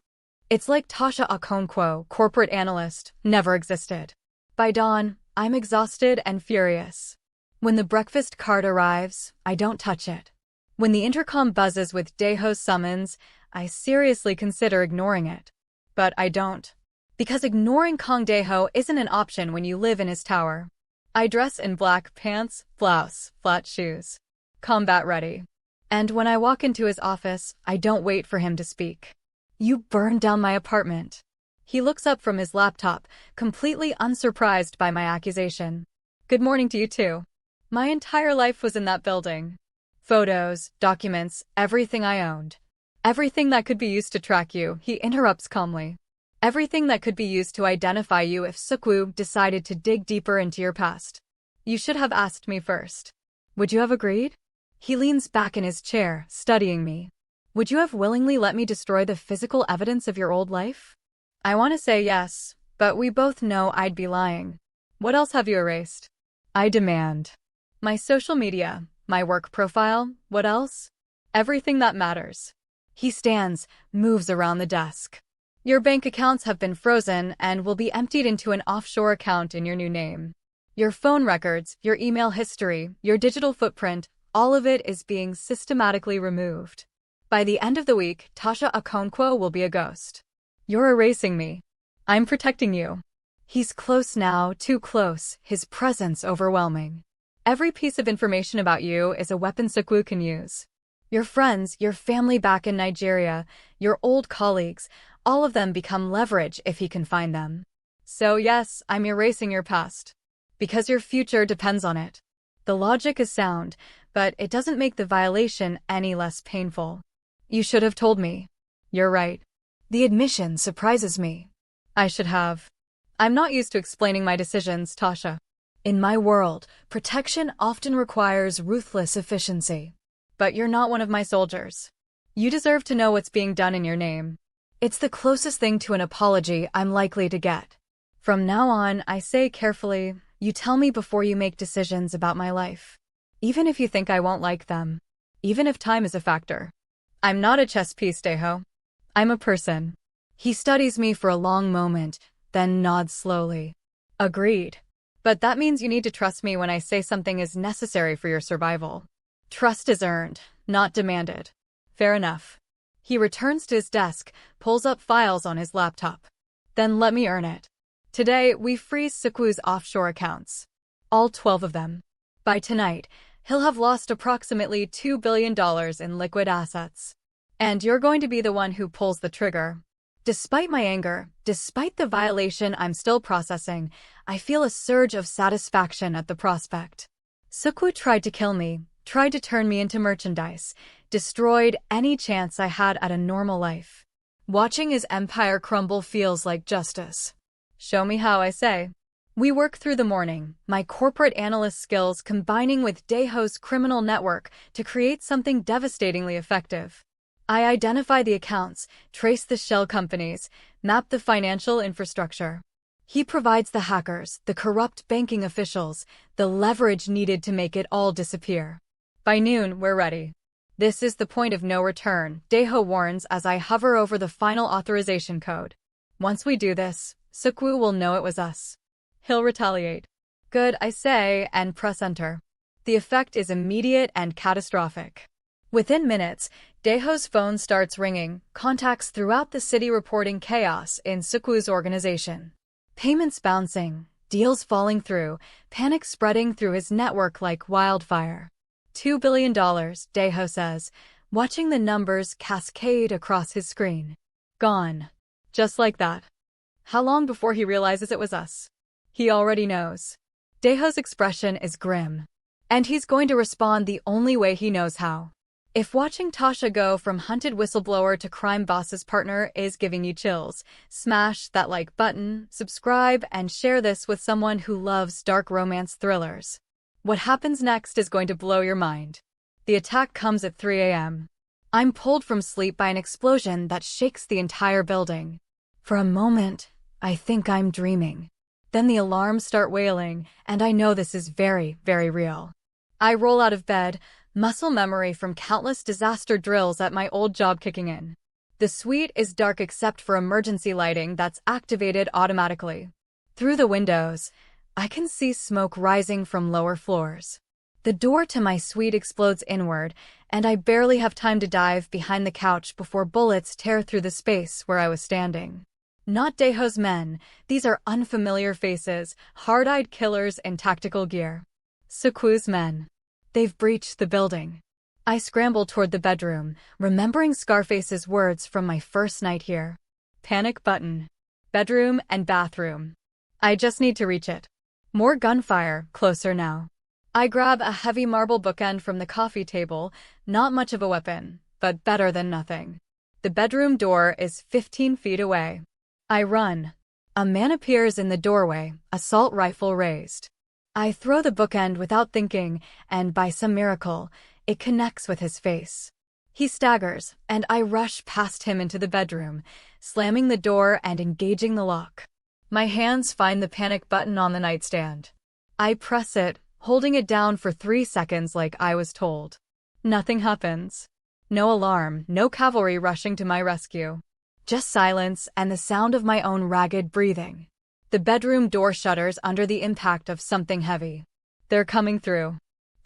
It's like Tasha Okonkwo, corporate analyst, never existed. By dawn, I'm exhausted and furious. When the breakfast cart arrives, I don't touch it. When the intercom buzzes with Dae-ho's summons, I seriously consider ignoring it. But I don't. Because ignoring Kang Dae-ho isn't an option when you live in his tower. I dress in black pants, blouse, flat shoes. Combat ready. And when I walk into his office, I don't wait for him to speak. You burned down my apartment. He looks up from his laptop, completely unsurprised by my accusation. Good morning to you too. My entire life was in that building. Photos, documents, everything I owned. Everything that could be used to track you, he interrupts calmly. Everything that could be used to identify you if Sekwoo decided to dig deeper into your past. You should have asked me first. Would you have agreed? He leans back in his chair, studying me. Would you have willingly let me destroy the physical evidence of your old life? I want to say yes, but we both know I'd be lying. What else have you erased? I demand. My social media, my work profile, what else? Everything that matters. He stands, moves around the desk. Your bank accounts have been frozen and will be emptied into an offshore account in your new name. Your phone records, your email history, your digital footprint, all of it is being systematically removed. By the end of the week, Tasha Okonkwo will be a ghost. You're erasing me. I'm protecting you. He's close now, too close, his presence overwhelming. Every piece of information about you is a weapon Sekwoo can use. Your friends, your family back in Nigeria, your old colleagues, all of them become leverage if he can find them. So yes, I'm erasing your past. Because your future depends on it. The logic is sound, but it doesn't make the violation any less painful. You should have told me. You're right. The admission surprises me. I should have. I'm not used to explaining my decisions, Tasha. In my world, protection often requires ruthless efficiency. But you're not one of my soldiers. You deserve to know what's being done in your name. It's the closest thing to an apology I'm likely to get. From now on, I say carefully, you tell me before you make decisions about my life. Even if you think I won't like them. even if time is a factor. I'm not a chess piece, Dae-ho. I'm a person. He studies me for a long moment, then nods slowly. Agreed. But that means you need to trust me when I say something is necessary for your survival. Trust is earned, not demanded. Fair enough. He returns to his desk, pulls up files on his laptop. Then let me earn it. Today, we freeze Sekwoo's offshore accounts. All 12 of them. By tonight, he'll have lost approximately $2 billion in liquid assets. And you're going to be the one who pulls the trigger. Despite my anger, despite the violation I'm still processing, I feel a surge of satisfaction at the prospect. Sekwoo tried to kill me, tried to turn me into merchandise, destroyed any chance I had at a normal life. Watching his empire crumble feels like justice. Show me how, I say. We work through the morning, my corporate analyst skills combining with Dae-ho's criminal network to create something devastatingly effective. I identify the accounts, trace the shell companies, map the financial infrastructure. He provides the hackers, the corrupt banking officials, the leverage needed to make it all disappear. By noon, we're ready. This is the point of no return, Dae-ho warns as I hover over the final authorization code. Once we do this, Sekwoo will know it was us. He'll retaliate. Good, I say, and press enter. The effect is immediate and catastrophic. Within minutes, Dae-ho's phone starts ringing, contacts throughout the city reporting chaos in Sekwoo's organization. Payments bouncing, deals falling through, panic spreading through his network like wildfire. $2 billion, Dae-ho says, watching the numbers cascade across his screen. Gone. Just like that. How long before he realizes it was us? He already knows. Dae-ho's expression is grim. And he's going to respond the only way he knows how. If watching Tasha go from hunted whistleblower to crime boss's partner is giving you chills, smash that like button, subscribe, and share this with someone who loves dark romance thrillers. What happens next is going to blow your mind. The attack comes at 3 a.m. I'm pulled from sleep by an explosion that shakes the entire building. For a moment, I think I'm dreaming. Then the alarms start wailing, and I know this is very, very real. I roll out of bed, muscle memory from countless disaster drills at my old job kicking in. The suite is dark except for emergency lighting that's activated automatically. Through the windows, I can see smoke rising from lower floors. The door to my suite explodes inward, and I barely have time to dive behind the couch before bullets tear through the space where I was standing. Not Dae-ho's men, these are unfamiliar faces, hard-eyed killers in tactical gear. Sekwoo's men. They've breached the building. I scramble toward the bedroom, remembering Scarface's words from my first night here. Panic button. Bedroom and bathroom. I just need to reach it. More gunfire, closer now. I grab a heavy marble bookend from the coffee table, not much of a weapon, but better than nothing. The bedroom door is 15 feet away. I run. A man appears in the doorway, assault rifle raised. I throw the bookend without thinking, and by some miracle, it connects with his face. He staggers, and I rush past him into the bedroom, slamming the door and engaging the lock. My hands find the panic button on the nightstand. I press it, holding it down for 3 seconds like I was told. Nothing happens. No alarm, no cavalry rushing to my rescue. Just silence and the sound of my own ragged breathing. The bedroom door shudders under the impact of something heavy. They're coming through.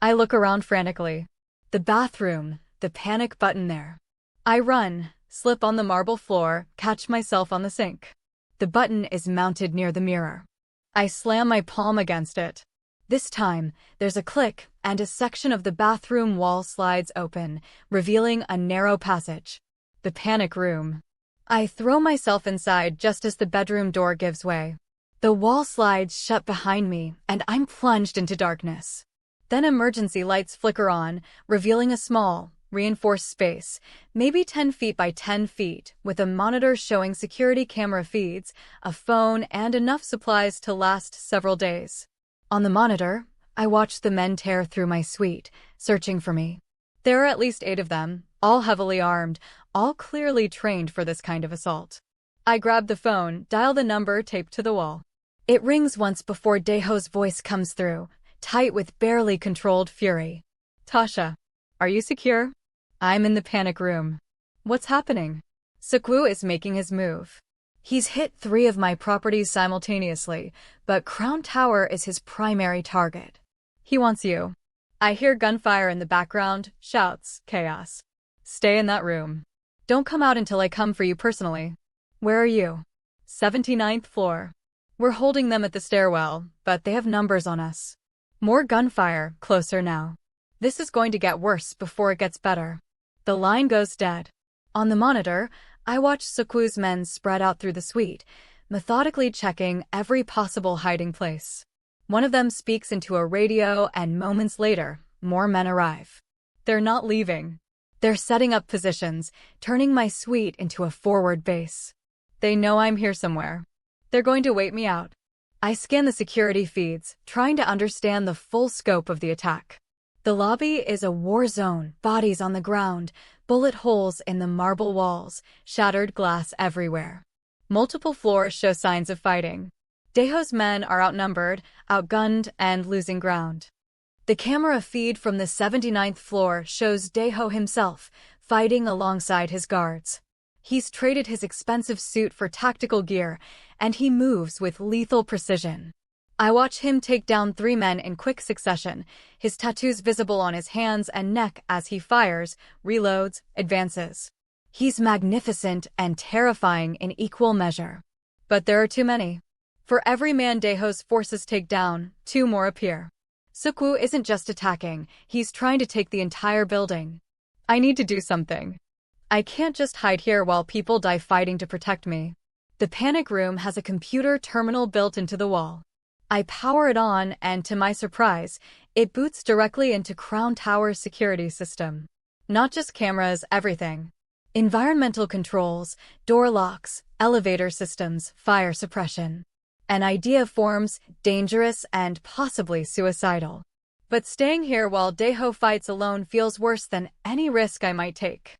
I look around frantically. The bathroom, the panic button there. I run, slip on the marble floor, catch myself on the sink. The button is mounted near the mirror. I slam my palm against it. This time, there's a click, and a section of the bathroom wall slides open, revealing a narrow passage. The panic room. I throw myself inside just as the bedroom door gives way. The wall slides shut behind me, and I'm plunged into darkness. Then emergency lights flicker on, revealing a small, reinforced space, maybe 10 feet by 10 feet, with a monitor showing security camera feeds, a phone, and enough supplies to last several days. On the monitor, I watch the men tear through my suite, searching for me. There are at least 8 of them, all heavily armed, all clearly trained for this kind of assault. I grab the phone, dial the number taped to the wall. It rings once before Dae-ho's voice comes through, tight with barely controlled fury. Tasha. Are you secure? I'm in the panic room. What's happening? Seoul is making his move. He's hit 3 of my properties simultaneously, but Crown Tower is his primary target. He wants you. I hear gunfire in the background, shouts, chaos. Stay in that room. Don't come out until I come for you personally. Where are you? 79th floor. We're holding them at the stairwell, but they have numbers on us. More gunfire, closer now. This is going to get worse before it gets better. The line goes dead. On the monitor, I watch Seoul's men spread out through the suite, methodically checking every possible hiding place. One of them speaks into a radio, and moments later, more men arrive. They're not leaving. They're setting up positions, turning my suite into a forward base. They know I'm here somewhere. They're going to wait me out. I scan the security feeds, trying to understand the full scope of the attack. The lobby is a war zone, bodies on the ground, bullet holes in the marble walls, shattered glass everywhere. Multiple floors show signs of fighting. Dae-ho's men are outnumbered, outgunned, and losing ground. The camera feed from the 79th floor shows Dae-ho himself, fighting alongside his guards. He's traded his expensive suit for tactical gear, and he moves with lethal precision. I watch him take down 3 men in quick succession, his tattoos visible on his hands and neck as he fires, reloads, advances. He's magnificent and terrifying in equal measure. But there are too many. For every man Dae-ho's forces take down, 2 more appear. Seoul isn't just attacking, he's trying to take the entire building. I need to do something. I can't just hide here while people die fighting to protect me. The panic room has a computer terminal built into the wall. I power it on and, to my surprise, it boots directly into Crown Tower's security system. Not just cameras, everything. Environmental controls, door locks, elevator systems, fire suppression. An idea forms, dangerous and possibly suicidal. But staying here while Dae-ho fights alone feels worse than any risk I might take.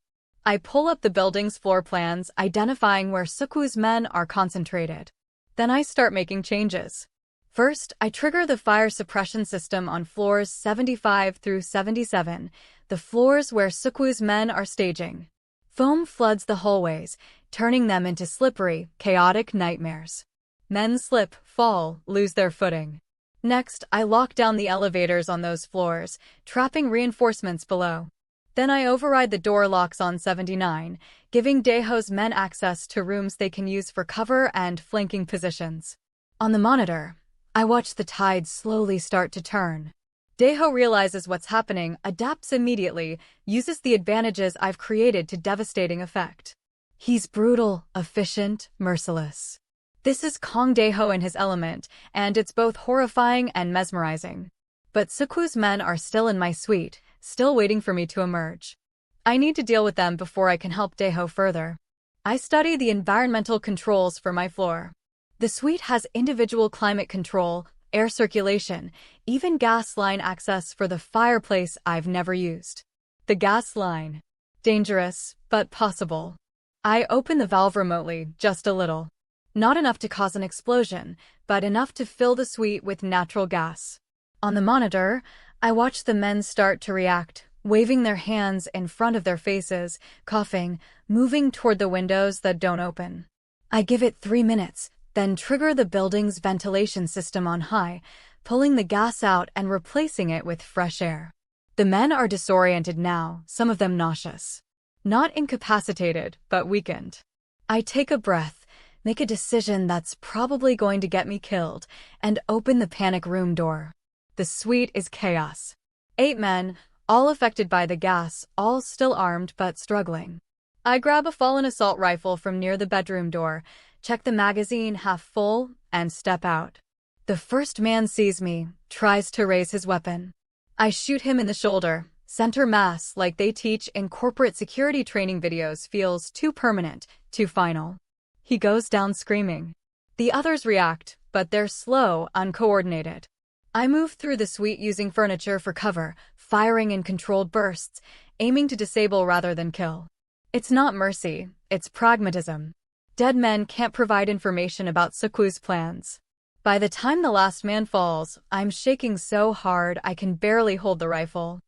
I pull up the building's floor plans, identifying where Seoul's men are concentrated. Then I start making changes. First, I trigger the fire suppression system on floors 75 through 77, the floors where Seoul's men are staging. Foam floods the hallways, turning them into slippery, chaotic nightmares. Men slip, fall, lose their footing. Next, I lock down the elevators on those floors, trapping reinforcements below. Then I override the door locks on 79, giving Dae-ho's men access to rooms they can use for cover and flanking positions. On the monitor, I watch the tide slowly start to turn. Dae-ho realizes what's happening, adapts immediately, uses the advantages I've created to devastating effect. He's brutal, efficient, merciless. This is Kang Dae-ho in his element, and it's both horrifying and mesmerizing. But Seoul's men are still in my suite, still waiting for me to emerge. I need to deal with them before I can help Dae-ho further. I study the environmental controls for my floor. The suite has individual climate control, air circulation, even gas line access for the fireplace I've never used. The gas line. Dangerous, but possible. I open the valve remotely, just a little. Not enough to cause an explosion, but enough to fill the suite with natural gas. On the monitor, I watch the men start to react, waving their hands in front of their faces, coughing, moving toward the windows that don't open. I give it 3 minutes, then trigger the building's ventilation system on high, pulling the gas out and replacing it with fresh air. The men are disoriented now, some of them nauseous. Not incapacitated, but weakened. I take a breath, make a decision that's probably going to get me killed, and open the panic room door. The suite is chaos. 8 men, all affected by the gas, all still armed but struggling. I grab a fallen assault rifle from near the bedroom door, check the magazine half full, and step out. The first man sees me, tries to raise his weapon. I shoot him in the shoulder. Center mass, like they teach in corporate security training videos, feels too permanent, too final. He goes down screaming. The others react, but they're slow, uncoordinated. I move through the suite using furniture for cover, firing in controlled bursts, aiming to disable rather than kill. It's not mercy, it's pragmatism. Dead men can't provide information about Seoul's plans. By the time the last man falls, I'm shaking so hard I can barely hold the rifle.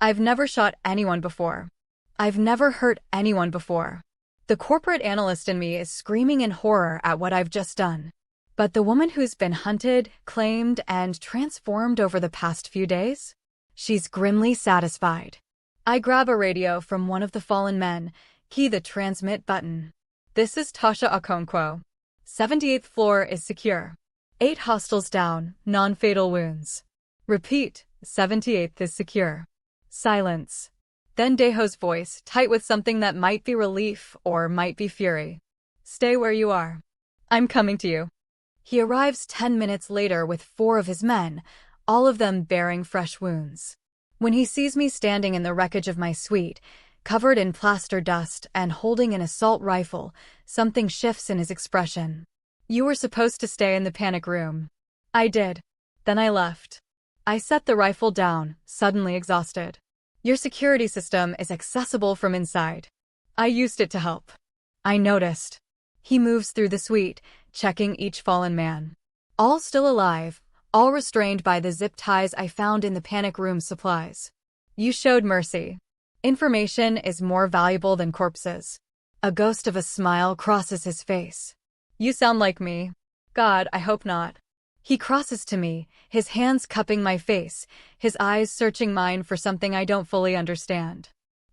I've never shot anyone before. I've never hurt anyone before. The corporate analyst in me is screaming in horror at what I've just done. But the woman who's been hunted, claimed, and transformed over the past few days? She's grimly satisfied. I grab a radio from one of the fallen men, key the transmit button. This is Tasha Okonkwo. 78th floor is secure. 8 hostiles down, non-fatal wounds. Repeat, 78th is secure. Silence. Then Dae-ho's voice, tight with something that might be relief or might be fury. Stay where you are. I'm coming to you. He arrives 10 minutes later with 4 of his men, all of them bearing fresh wounds. When he sees me standing in the wreckage of my suite, covered in plaster dust and holding an assault rifle, something shifts in his expression. You were supposed to stay in the panic room. I did. Then I left. I set the rifle down, suddenly exhausted. Your security system is accessible from inside. I used it to help. I noticed. He moves through the suite, checking each fallen man. All still alive, all restrained by the zip ties I found in the panic room supplies. You showed mercy. Information is more valuable than corpses. A ghost of a smile crosses his face. You sound like me. God, I hope not. He crosses to me, his hands cupping my face, his eyes searching mine for something I don't fully understand.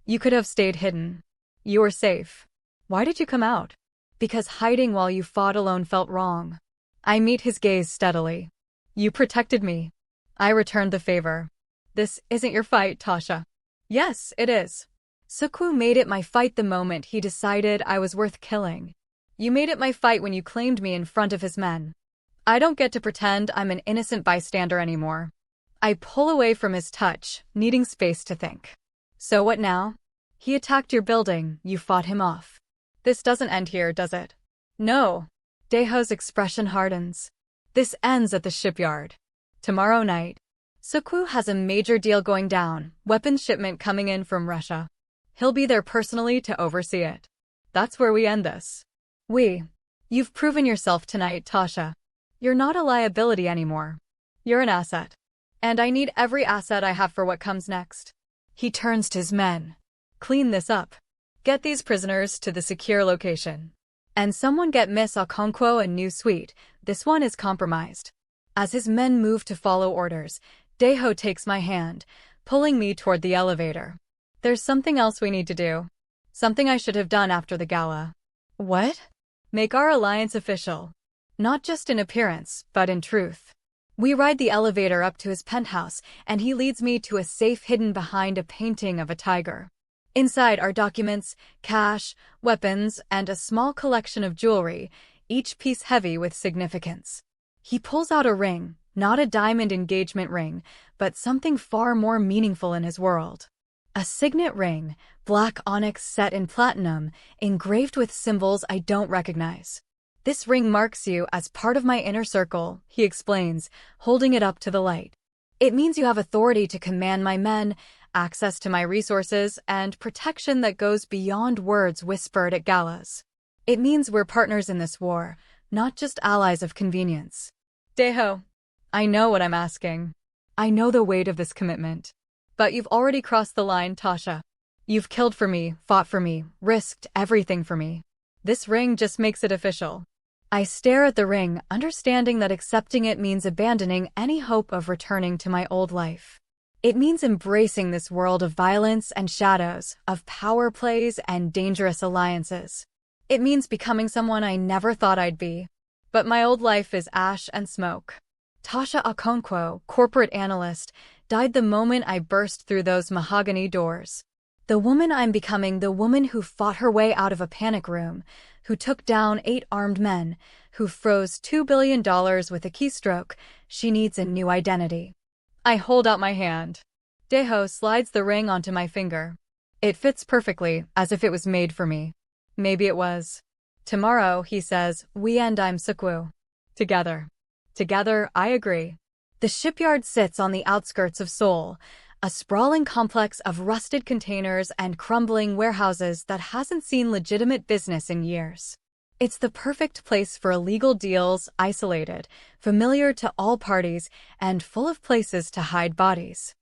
You could have stayed hidden. You were safe. Why did you come out? Because hiding while you fought alone felt wrong. I meet his gaze steadily. You protected me. I returned the favor. This isn't your fight, Tasha. Yes, it is. Seoul made it my fight the moment he decided I was worth killing. You made it my fight when you claimed me in front of his men. I don't get to pretend I'm an innocent bystander anymore. I pull away from his touch, needing space to think. So what now? He attacked your building, you fought him off. This doesn't end here, does it? No. Dae-ho's expression hardens. This ends at the shipyard. Tomorrow night. Seoul has a major deal going down, weapons shipment coming in from Russia. He'll be there personally to oversee it. That's where we end this. You've proven yourself tonight, Tasha. You're not a liability anymore. You're an asset. And I need every asset I have for what comes next. He turns to his men. Clean this up. Get these prisoners to the secure location. And someone get Miss Okonkwo a new suite. This one is compromised. As his men move to follow orders, Dae-ho takes my hand, pulling me toward the elevator. There's something else we need to do. Something I should have done after the gala. What? Make our alliance official. Not just in appearance, but in truth. We ride the elevator up to his penthouse, and he leads me to a safe hidden behind a painting of a tiger. Inside are documents, cash, weapons, and a small collection of jewelry, each piece heavy with significance. He pulls out a ring, not a diamond engagement ring, but something far more meaningful in his world. A signet ring, black onyx set in platinum, engraved with symbols I don't recognize. This ring marks you as part of my inner circle, he explains, holding it up to the light. It means you have authority to command my men, access to my resources, and protection that goes beyond words whispered at galas. It means we're partners in this war, not just allies of convenience. Dae-ho, I know what I'm asking. I know the weight of this commitment. But you've already crossed the line, Tasha. You've killed for me, fought for me, risked everything for me. This ring just makes it official. I stare at the ring, understanding that accepting it means abandoning any hope of returning to my old life. It means embracing this world of violence and shadows, of power plays and dangerous alliances. It means becoming someone I never thought I'd be. But my old life is ash and smoke. Tasha Okonkwo, corporate analyst, died the moment I burst through those mahogany doors. The woman I'm becoming, the woman who fought her way out of a panic room, who took down 8 armed men, who froze $2 billion with a keystroke, she needs a new identity. I hold out my hand. Dae-ho slides the ring onto my finger. It fits perfectly, as if it was made for me. Maybe it was. Tomorrow, he says, we and I'm Seoul. Together. Together, I agree. The shipyard sits on the outskirts of Seoul, a sprawling complex of rusted containers and crumbling warehouses that hasn't seen legitimate business in years. It's the perfect place for illegal deals, isolated, familiar to all parties, and full of places to hide bodies.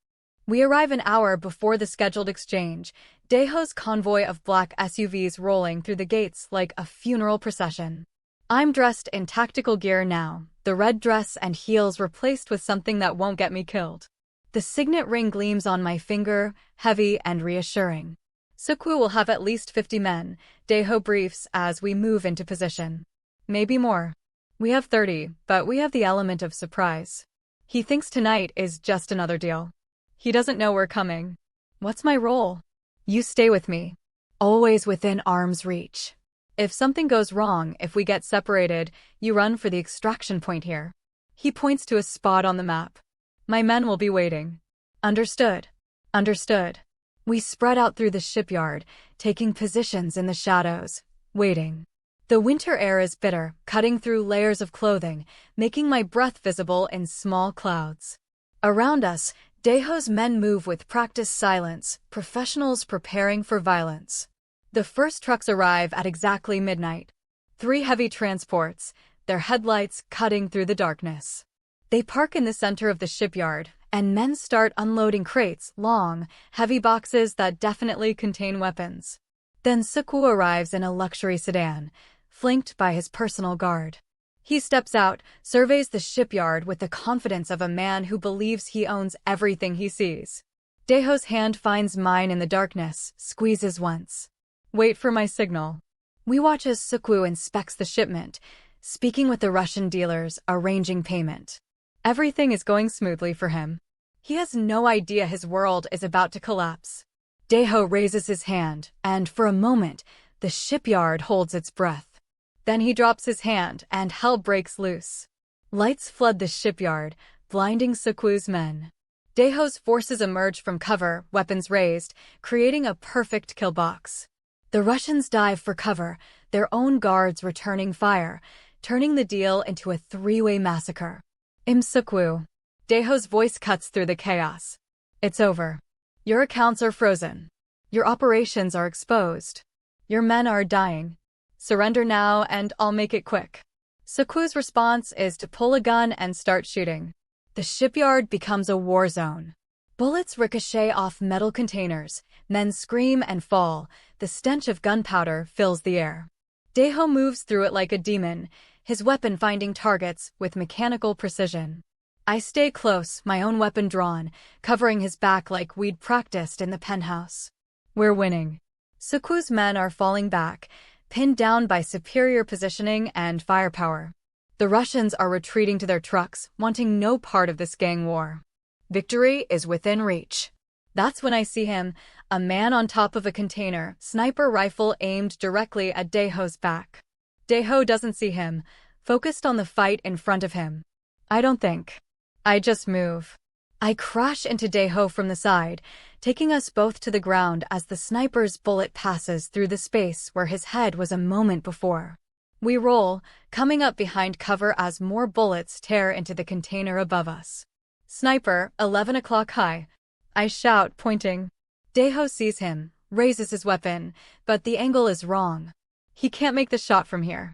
We arrive an hour before the scheduled exchange, Dae-ho's convoy of black SUVs rolling through the gates like a funeral procession. I'm dressed in tactical gear now, the red dress and heels replaced with something that won't get me killed. The signet ring gleams on my finger, heavy and reassuring. Seoul will have at least 50 men, Dae-ho briefs as we move into position. Maybe more. We have 30, but we have the element of surprise. He thinks tonight is just another deal. He doesn't know we're coming. What's my role? You stay with me. Always within arm's reach. If something goes wrong, if we get separated, you run for the extraction point here. He points to a spot on the map. My men will be waiting. Understood. Understood. We spread out through the shipyard, taking positions in the shadows, waiting. The winter air is bitter, cutting through layers of clothing, making my breath visible in small clouds. Around us, Dae-ho's men move with practiced silence, professionals preparing for violence. The first trucks arrive at exactly midnight. 3 heavy transports, their headlights cutting through the darkness. They park in the center of the shipyard, and men start unloading crates, long, heavy boxes that definitely contain weapons. Then Seoul arrives in a luxury sedan, flanked by his personal guard. He steps out, surveys the shipyard with the confidence of a man who believes he owns everything he sees. Dae-ho's hand finds mine in the darkness, squeezes once. Wait for my signal. We watch as Seoul inspects the shipment, speaking with the Russian dealers, arranging payment. Everything is going smoothly for him. He has no idea his world is about to collapse. Dae-ho raises his hand, and for a moment, the shipyard holds its breath. Then he drops his hand, and hell breaks loose. Lights flood the shipyard, blinding Seoul's men. Dae-ho's forces emerge from cover, weapons raised, creating a perfect kill box. The Russians dive for cover, their own guards returning fire, turning the deal into a 3-way massacre. Seoul. Dae-ho's voice cuts through the chaos. It's over. Your accounts are frozen. Your operations are exposed. Your men are dying. Surrender now and I'll make it quick. Seoul's response is to pull a gun and start shooting. The shipyard becomes a war zone. Bullets ricochet off metal containers, men scream and fall, the stench of gunpowder fills the air. Dae-ho moves through it like a demon, his weapon finding targets with mechanical precision. I stay close, my own weapon drawn, covering his back like we'd practiced in the penthouse. We're winning. Seoul's men are falling back, pinned down by superior positioning and firepower. The Russians are retreating to their trucks, wanting no part of this gang war. Victory is within reach. That's when I see him, a man on top of a container, sniper rifle aimed directly at Dae-ho's back. Dae-ho doesn't see him, focused on the fight in front of him. I don't think. I just move. I crash into Dae-ho from the side, taking us both to the ground as the sniper's bullet passes through the space where his head was a moment before. We roll, coming up behind cover as more bullets tear into the container above us. Sniper, 11 o'clock high. I shout, pointing. Dae-ho sees him, raises his weapon, but the angle is wrong. He can't make the shot from here.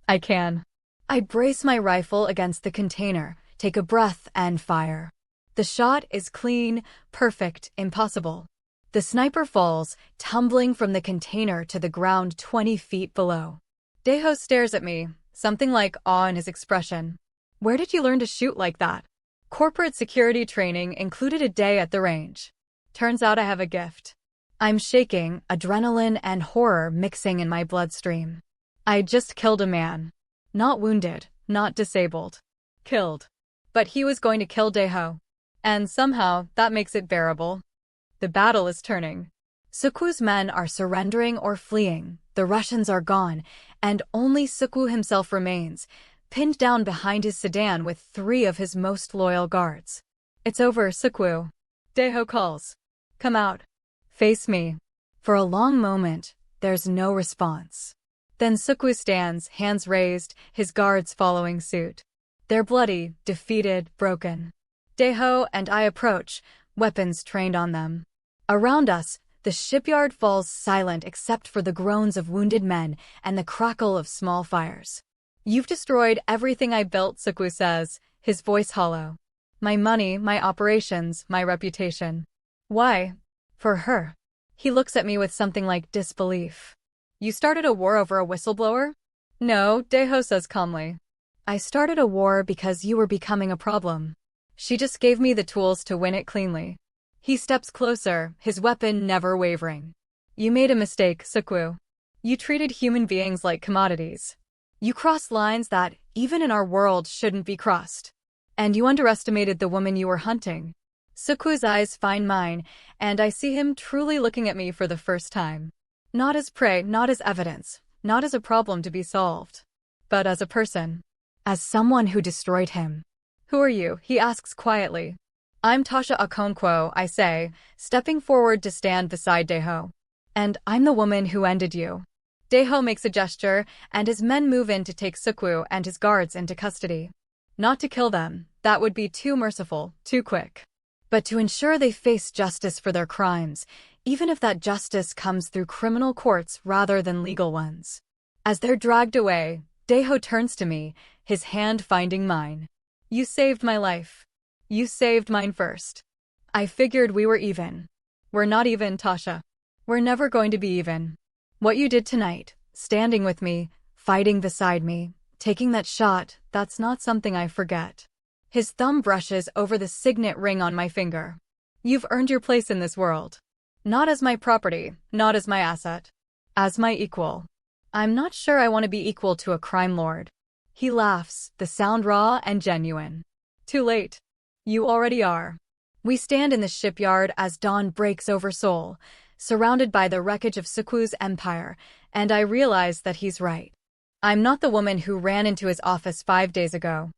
I can. I brace my rifle against the container, take a breath, and fire. The shot is clean, perfect, impossible. The sniper falls, tumbling from the container to the ground 20 feet below. Dae-ho stares at me, something like awe in his expression. Where did you learn to shoot like that? Corporate security training included a day at the range. Turns out I have a gift. I'm shaking, adrenaline and horror mixing in my bloodstream. I just killed a man. Not wounded, not disabled. Killed. But he was going to kill Dae-ho. And somehow, that makes it bearable. The battle is turning. Seoul's men are surrendering or fleeing, the Russians are gone, and only Seoul himself remains, pinned down behind his sedan with 3 of his most loyal guards. It's over, Seoul. Dae-ho calls. Come out. Face me. For a long moment, there's no response. Then Seoul stands, hands raised, his guards following suit. They're bloody, defeated, broken. Dae-ho and I approach, weapons trained on them. Around us, the shipyard falls silent except for the groans of wounded men and the crackle of small fires. You've destroyed everything I built, Seoul says, his voice hollow. My money, my operations, my reputation. Why? For her. He looks at me with something like disbelief. You started a war over a whistleblower? No, Dae-ho says calmly. I started a war because you were becoming a problem. She just gave me the tools to win it cleanly. He steps closer, his weapon never wavering. You made a mistake, Seokwoo. You treated human beings like commodities. You crossed lines that, even in our world, shouldn't be crossed. And you underestimated the woman you were hunting. Seokwoo's eyes find mine, and I see him truly looking at me for the first time. Not as prey, not as evidence, not as a problem to be solved, but as a person. As someone who destroyed him. Who are you? He asks quietly. I'm Tasha Okonkwo, I say, stepping forward to stand beside Dae-ho. And I'm the woman who ended you. Dae-ho makes a gesture, and his men move in to take Seokwu and his guards into custody. Not to kill them, that would be too merciful, too quick. But to ensure they face justice for their crimes, even if that justice comes through criminal courts rather than legal ones. As they're dragged away, Dae-ho turns to me, his hand finding mine. You saved my life. You saved mine first. I figured we were even. We're not even, Tasha. We're never going to be even. What you did tonight, standing with me, fighting beside me, taking that shot, that's not something I forget. His thumb brushes over the signet ring on my finger. You've earned your place in this world. Not as my property, not as my asset. As my equal. I'm not sure I want to be equal to a crime lord. He laughs, the sound raw and genuine. Too late. You already are. We stand in the shipyard as dawn breaks over Seoul, surrounded by the wreckage of Seokwoo's empire, and I realize that he's right. I'm not the woman who ran into his office 5 days ago.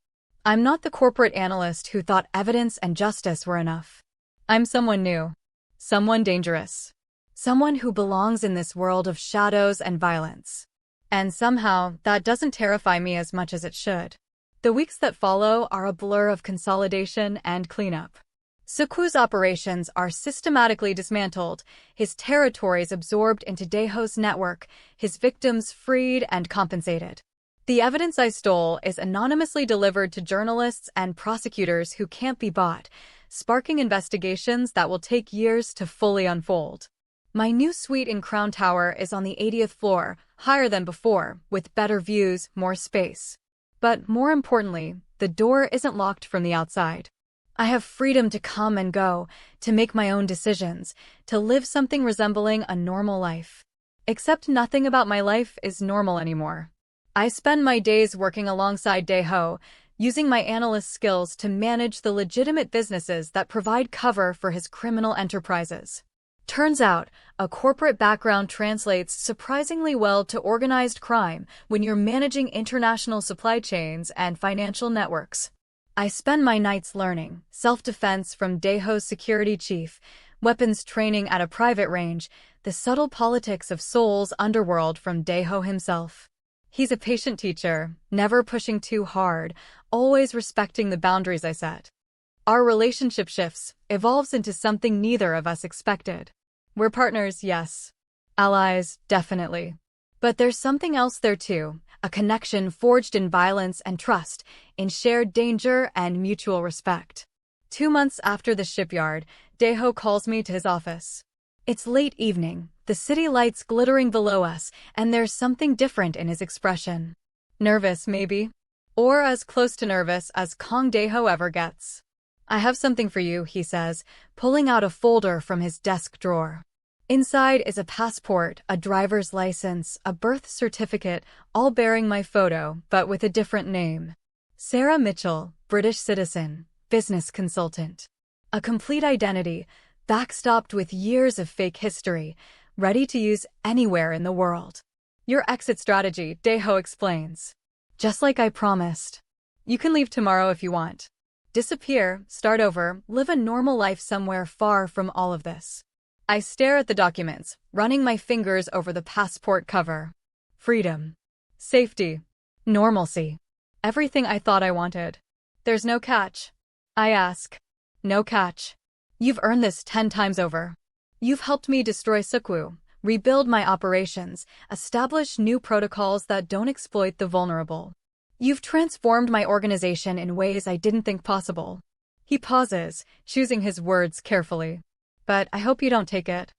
I'm not the corporate analyst who thought evidence and justice were enough. I'm someone new. Someone dangerous. Someone who belongs in this world of shadows and violence. And somehow, that doesn't terrify me as much as it should. The weeks that follow are a blur of consolidation and cleanup. Seokwoo's operations are systematically dismantled, his territories absorbed into Dae-ho's network, his victims freed and compensated. The evidence I stole is anonymously delivered to journalists and prosecutors who can't be bought, sparking investigations that will take years to fully unfold. My new suite in Crown Tower is on the 80th floor, higher than before, with better views, more space. But more importantly, the door isn't locked from the outside. I have freedom to come and go, to make my own decisions, to live something resembling a normal life. Except nothing about my life is normal anymore. I spend my days working alongside Dae-ho, using my analyst skills to manage the legitimate businesses that provide cover for his criminal enterprises. Turns out, a corporate background translates surprisingly well to organized crime when you're managing international supply chains and financial networks. I spend my nights learning self-defense from Dae-ho's security chief, weapons training at a private range, the subtle politics of Seoul's underworld from Dae-ho himself. He's a patient teacher, never pushing too hard, always respecting the boundaries I set. Our relationship shifts, evolves into something neither of us expected. We're partners, yes. Allies, definitely. But there's something else there too, a connection forged in violence and trust, in shared danger and mutual respect. 2 months after the shipyard, Dae-ho calls me to his office. It's late evening, the city lights glittering below us, and there's something different in his expression. Nervous, maybe? Or as close to nervous as Kang Dae-ho ever gets. I have something for you, he says, pulling out a folder from his desk drawer. Inside is a passport, a driver's license, a birth certificate, all bearing my photo, but with a different name. Sarah Mitchell, British citizen, business consultant. A complete identity, backstopped with years of fake history, ready to use anywhere in the world. Your exit strategy, Dae-ho explains. Just like I promised. You can leave tomorrow if you want. Disappear, start over, live a normal life somewhere far from all of this. I stare at the documents, running my fingers over the passport cover. Freedom. Safety. Normalcy. Everything I thought I wanted. There's no catch. I ask. No catch. You've earned this 10 times over. You've helped me destroy Seokwu, rebuild my operations, establish new protocols that don't exploit the vulnerable. You've transformed my organization in ways I didn't think possible. He pauses, choosing his words carefully. but I hope you don't take it.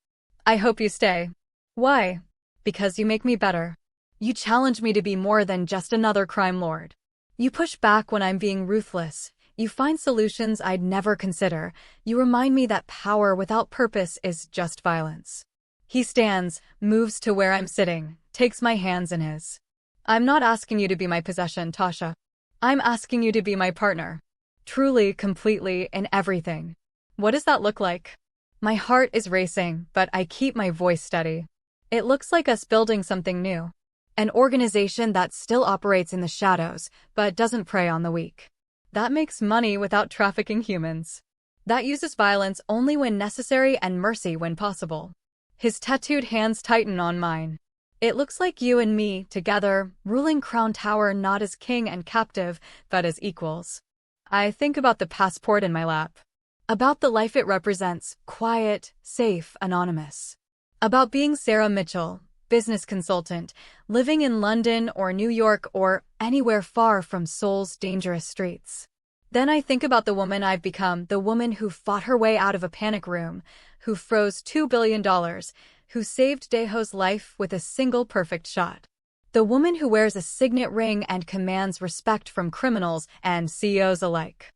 I hope you stay. Why? Because you make me better. You challenge me to be more than just another crime lord. You push back when I'm being ruthless. You find solutions I'd never consider. You remind me that power without purpose is just violence. He stands, moves to where I'm sitting, takes my hands in his. I'm not asking you to be my possession, Tasha. I'm asking you to be my partner. Truly, completely, in everything. What does that look like? My heart is racing, but I keep my voice steady. It looks like us building something new. An organization that still operates in the shadows, but doesn't prey on the weak. That makes money without trafficking humans. That uses violence only when necessary and mercy when possible. His tattooed hands tighten on mine. It looks like you and me, together, ruling Crown Tower not as king and captive, but as equals. I think about the passport in my lap. About the life it represents, quiet, safe, anonymous. About being Sarah Mitchell, business consultant, living in London or New York or anywhere far from Seoul's dangerous streets. Then I think about the woman I've become, the woman who fought her way out of a panic room, who froze $2 billion, who saved Dae-ho's life with a single perfect shot. The woman who wears a signet ring and commands respect from criminals and CEOs alike.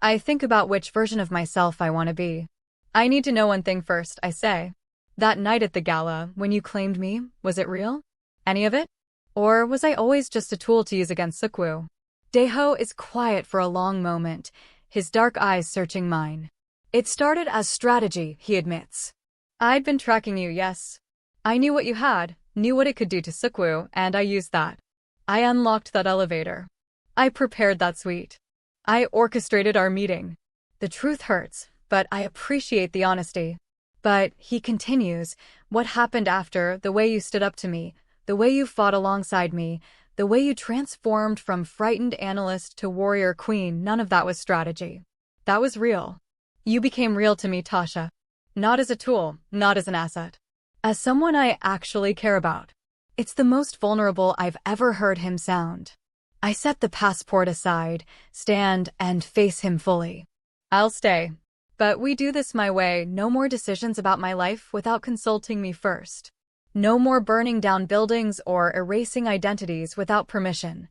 I think about which version of myself I want to be. I need to know one thing first, I say. That night at the gala, when you claimed me, was it real? Any of it? Or was I always just a tool to use against Seoul? Dae-ho is quiet for a long moment, his dark eyes searching mine. It started as strategy, he admits. I'd been tracking you, yes. I knew what you had, knew what it could do to Seoul, and I used that. I unlocked that elevator. I prepared that suite. I orchestrated our meeting. The truth hurts, but I appreciate the honesty. But, he continues, what happened after, the way you stood up to me, the way you fought alongside me, the way you transformed from frightened analyst to warrior queen, none of that was strategy. That was real. You became real to me, Tasha. Not as a tool, not as an asset. As someone I actually care about. It's the most vulnerable I've ever heard him sound. I set the passport aside, stand, and face him fully. I'll stay. But we do this my way, no more decisions about my life without consulting me first. No more burning down buildings or erasing identities without permission.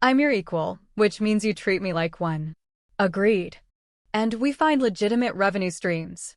I'm your equal, which means you treat me like one. Agreed. And we find legitimate revenue streams.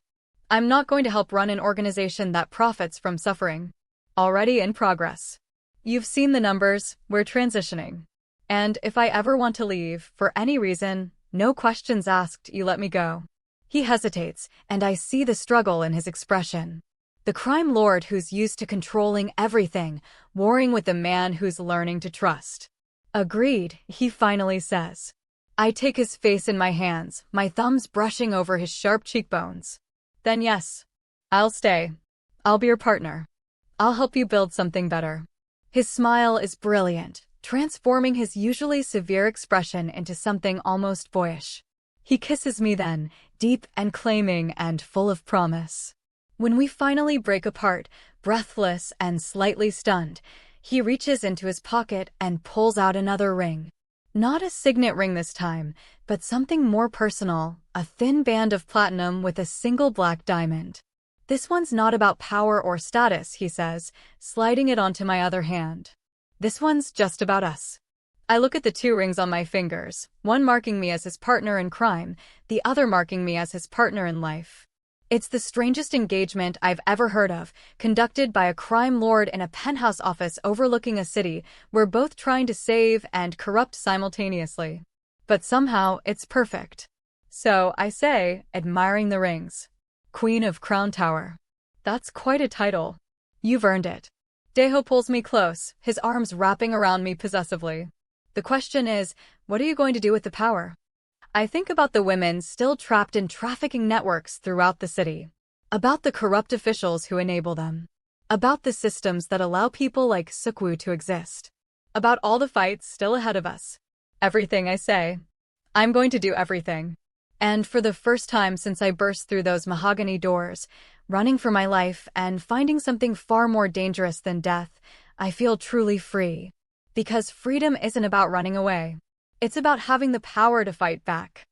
I'm not going to help run an organization that profits from suffering. Already in progress. You've seen the numbers, we're transitioning. And if I ever want to leave, for any reason, no questions asked, you let me go. He hesitates, and I see the struggle in his expression. The crime lord who's used to controlling everything, warring with the man who's learning to trust. Agreed, he finally says. I take his face in my hands, my thumbs brushing over his sharp cheekbones. Then yes, I'll stay. I'll be your partner. I'll help you build something better. His smile is brilliant, transforming his usually severe expression into something almost boyish. He kisses me then, deep and claiming and full of promise. When we finally break apart, breathless and slightly stunned, he reaches into his pocket and pulls out another ring. Not a signet ring this time, but something more personal, a thin band of platinum with a single black diamond. This one's not about power or status, he says, sliding it onto my other hand. This one's just about us. I look at the two rings on my fingers, one marking me as his partner in crime, the other marking me as his partner in life. It's the strangest engagement I've ever heard of, conducted by a crime lord in a penthouse office overlooking a city we're both trying to save and corrupt simultaneously. But somehow, it's perfect. So, I say, admiring the rings. Queen of Crown Tower. That's quite a title. You've earned it. Dae-ho pulls me close, his arms wrapping around me possessively. The question is, what are you going to do with the power? I think about the women still trapped in trafficking networks throughout the city. About the corrupt officials who enable them. About the systems that allow people like Seoul to exist. About all the fights still ahead of us. Everything I say. I'm going to do everything. And for the first time since I burst through those mahogany doors, running for my life and finding something far more dangerous than death, I feel truly free. Because freedom isn't about running away. It's about having the power to fight back.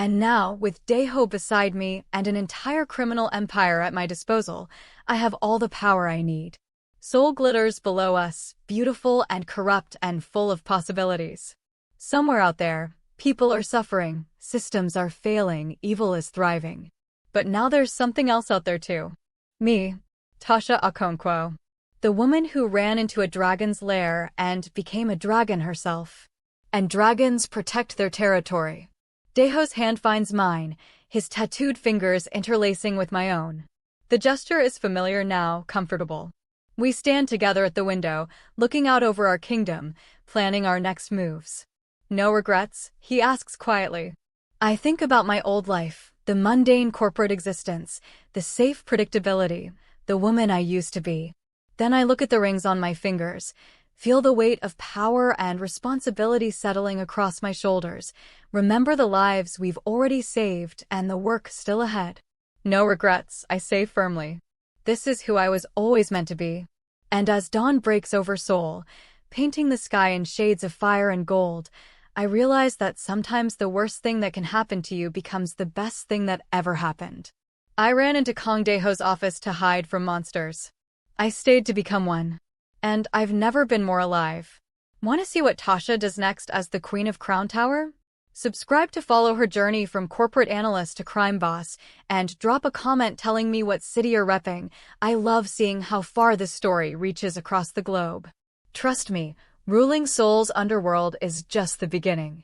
And now, with Dae-ho beside me and an entire criminal empire at my disposal, I have all the power I need. Seoul glitters below us, beautiful and corrupt and full of possibilities. Somewhere out there, people are suffering, systems are failing, evil is thriving. But now there's something else out there too. Me, Tasha Okonkwo. The woman who ran into a dragon's lair and became a dragon herself. And dragons protect their territory. Dae-ho's hand finds mine, his tattooed fingers interlacing with my own. The gesture is familiar now, comfortable. We stand together at the window, looking out over our kingdom, planning our next moves. No regrets, he asks quietly. I think about my old life, the mundane corporate existence, the safe predictability, the woman I used to be. Then I look at the rings on my fingers, feel the weight of power and responsibility settling across my shoulders, remember the lives we've already saved and the work still ahead. No regrets, I say firmly. This is who I was always meant to be. And as dawn breaks over Seoul, painting the sky in shades of fire and gold, I realize that sometimes the worst thing that can happen to you becomes the best thing that ever happened. I ran into Kang Dae-ho's office to hide from monsters. I stayed to become one. And I've never been more alive. Want to see what Tasha does next as the Queen of Crown Tower? Subscribe to follow her journey from corporate analyst to crime boss, and drop a comment telling me what city you're repping. I love seeing how far this story reaches across the globe. Trust me, ruling Seoul's underworld is just the beginning.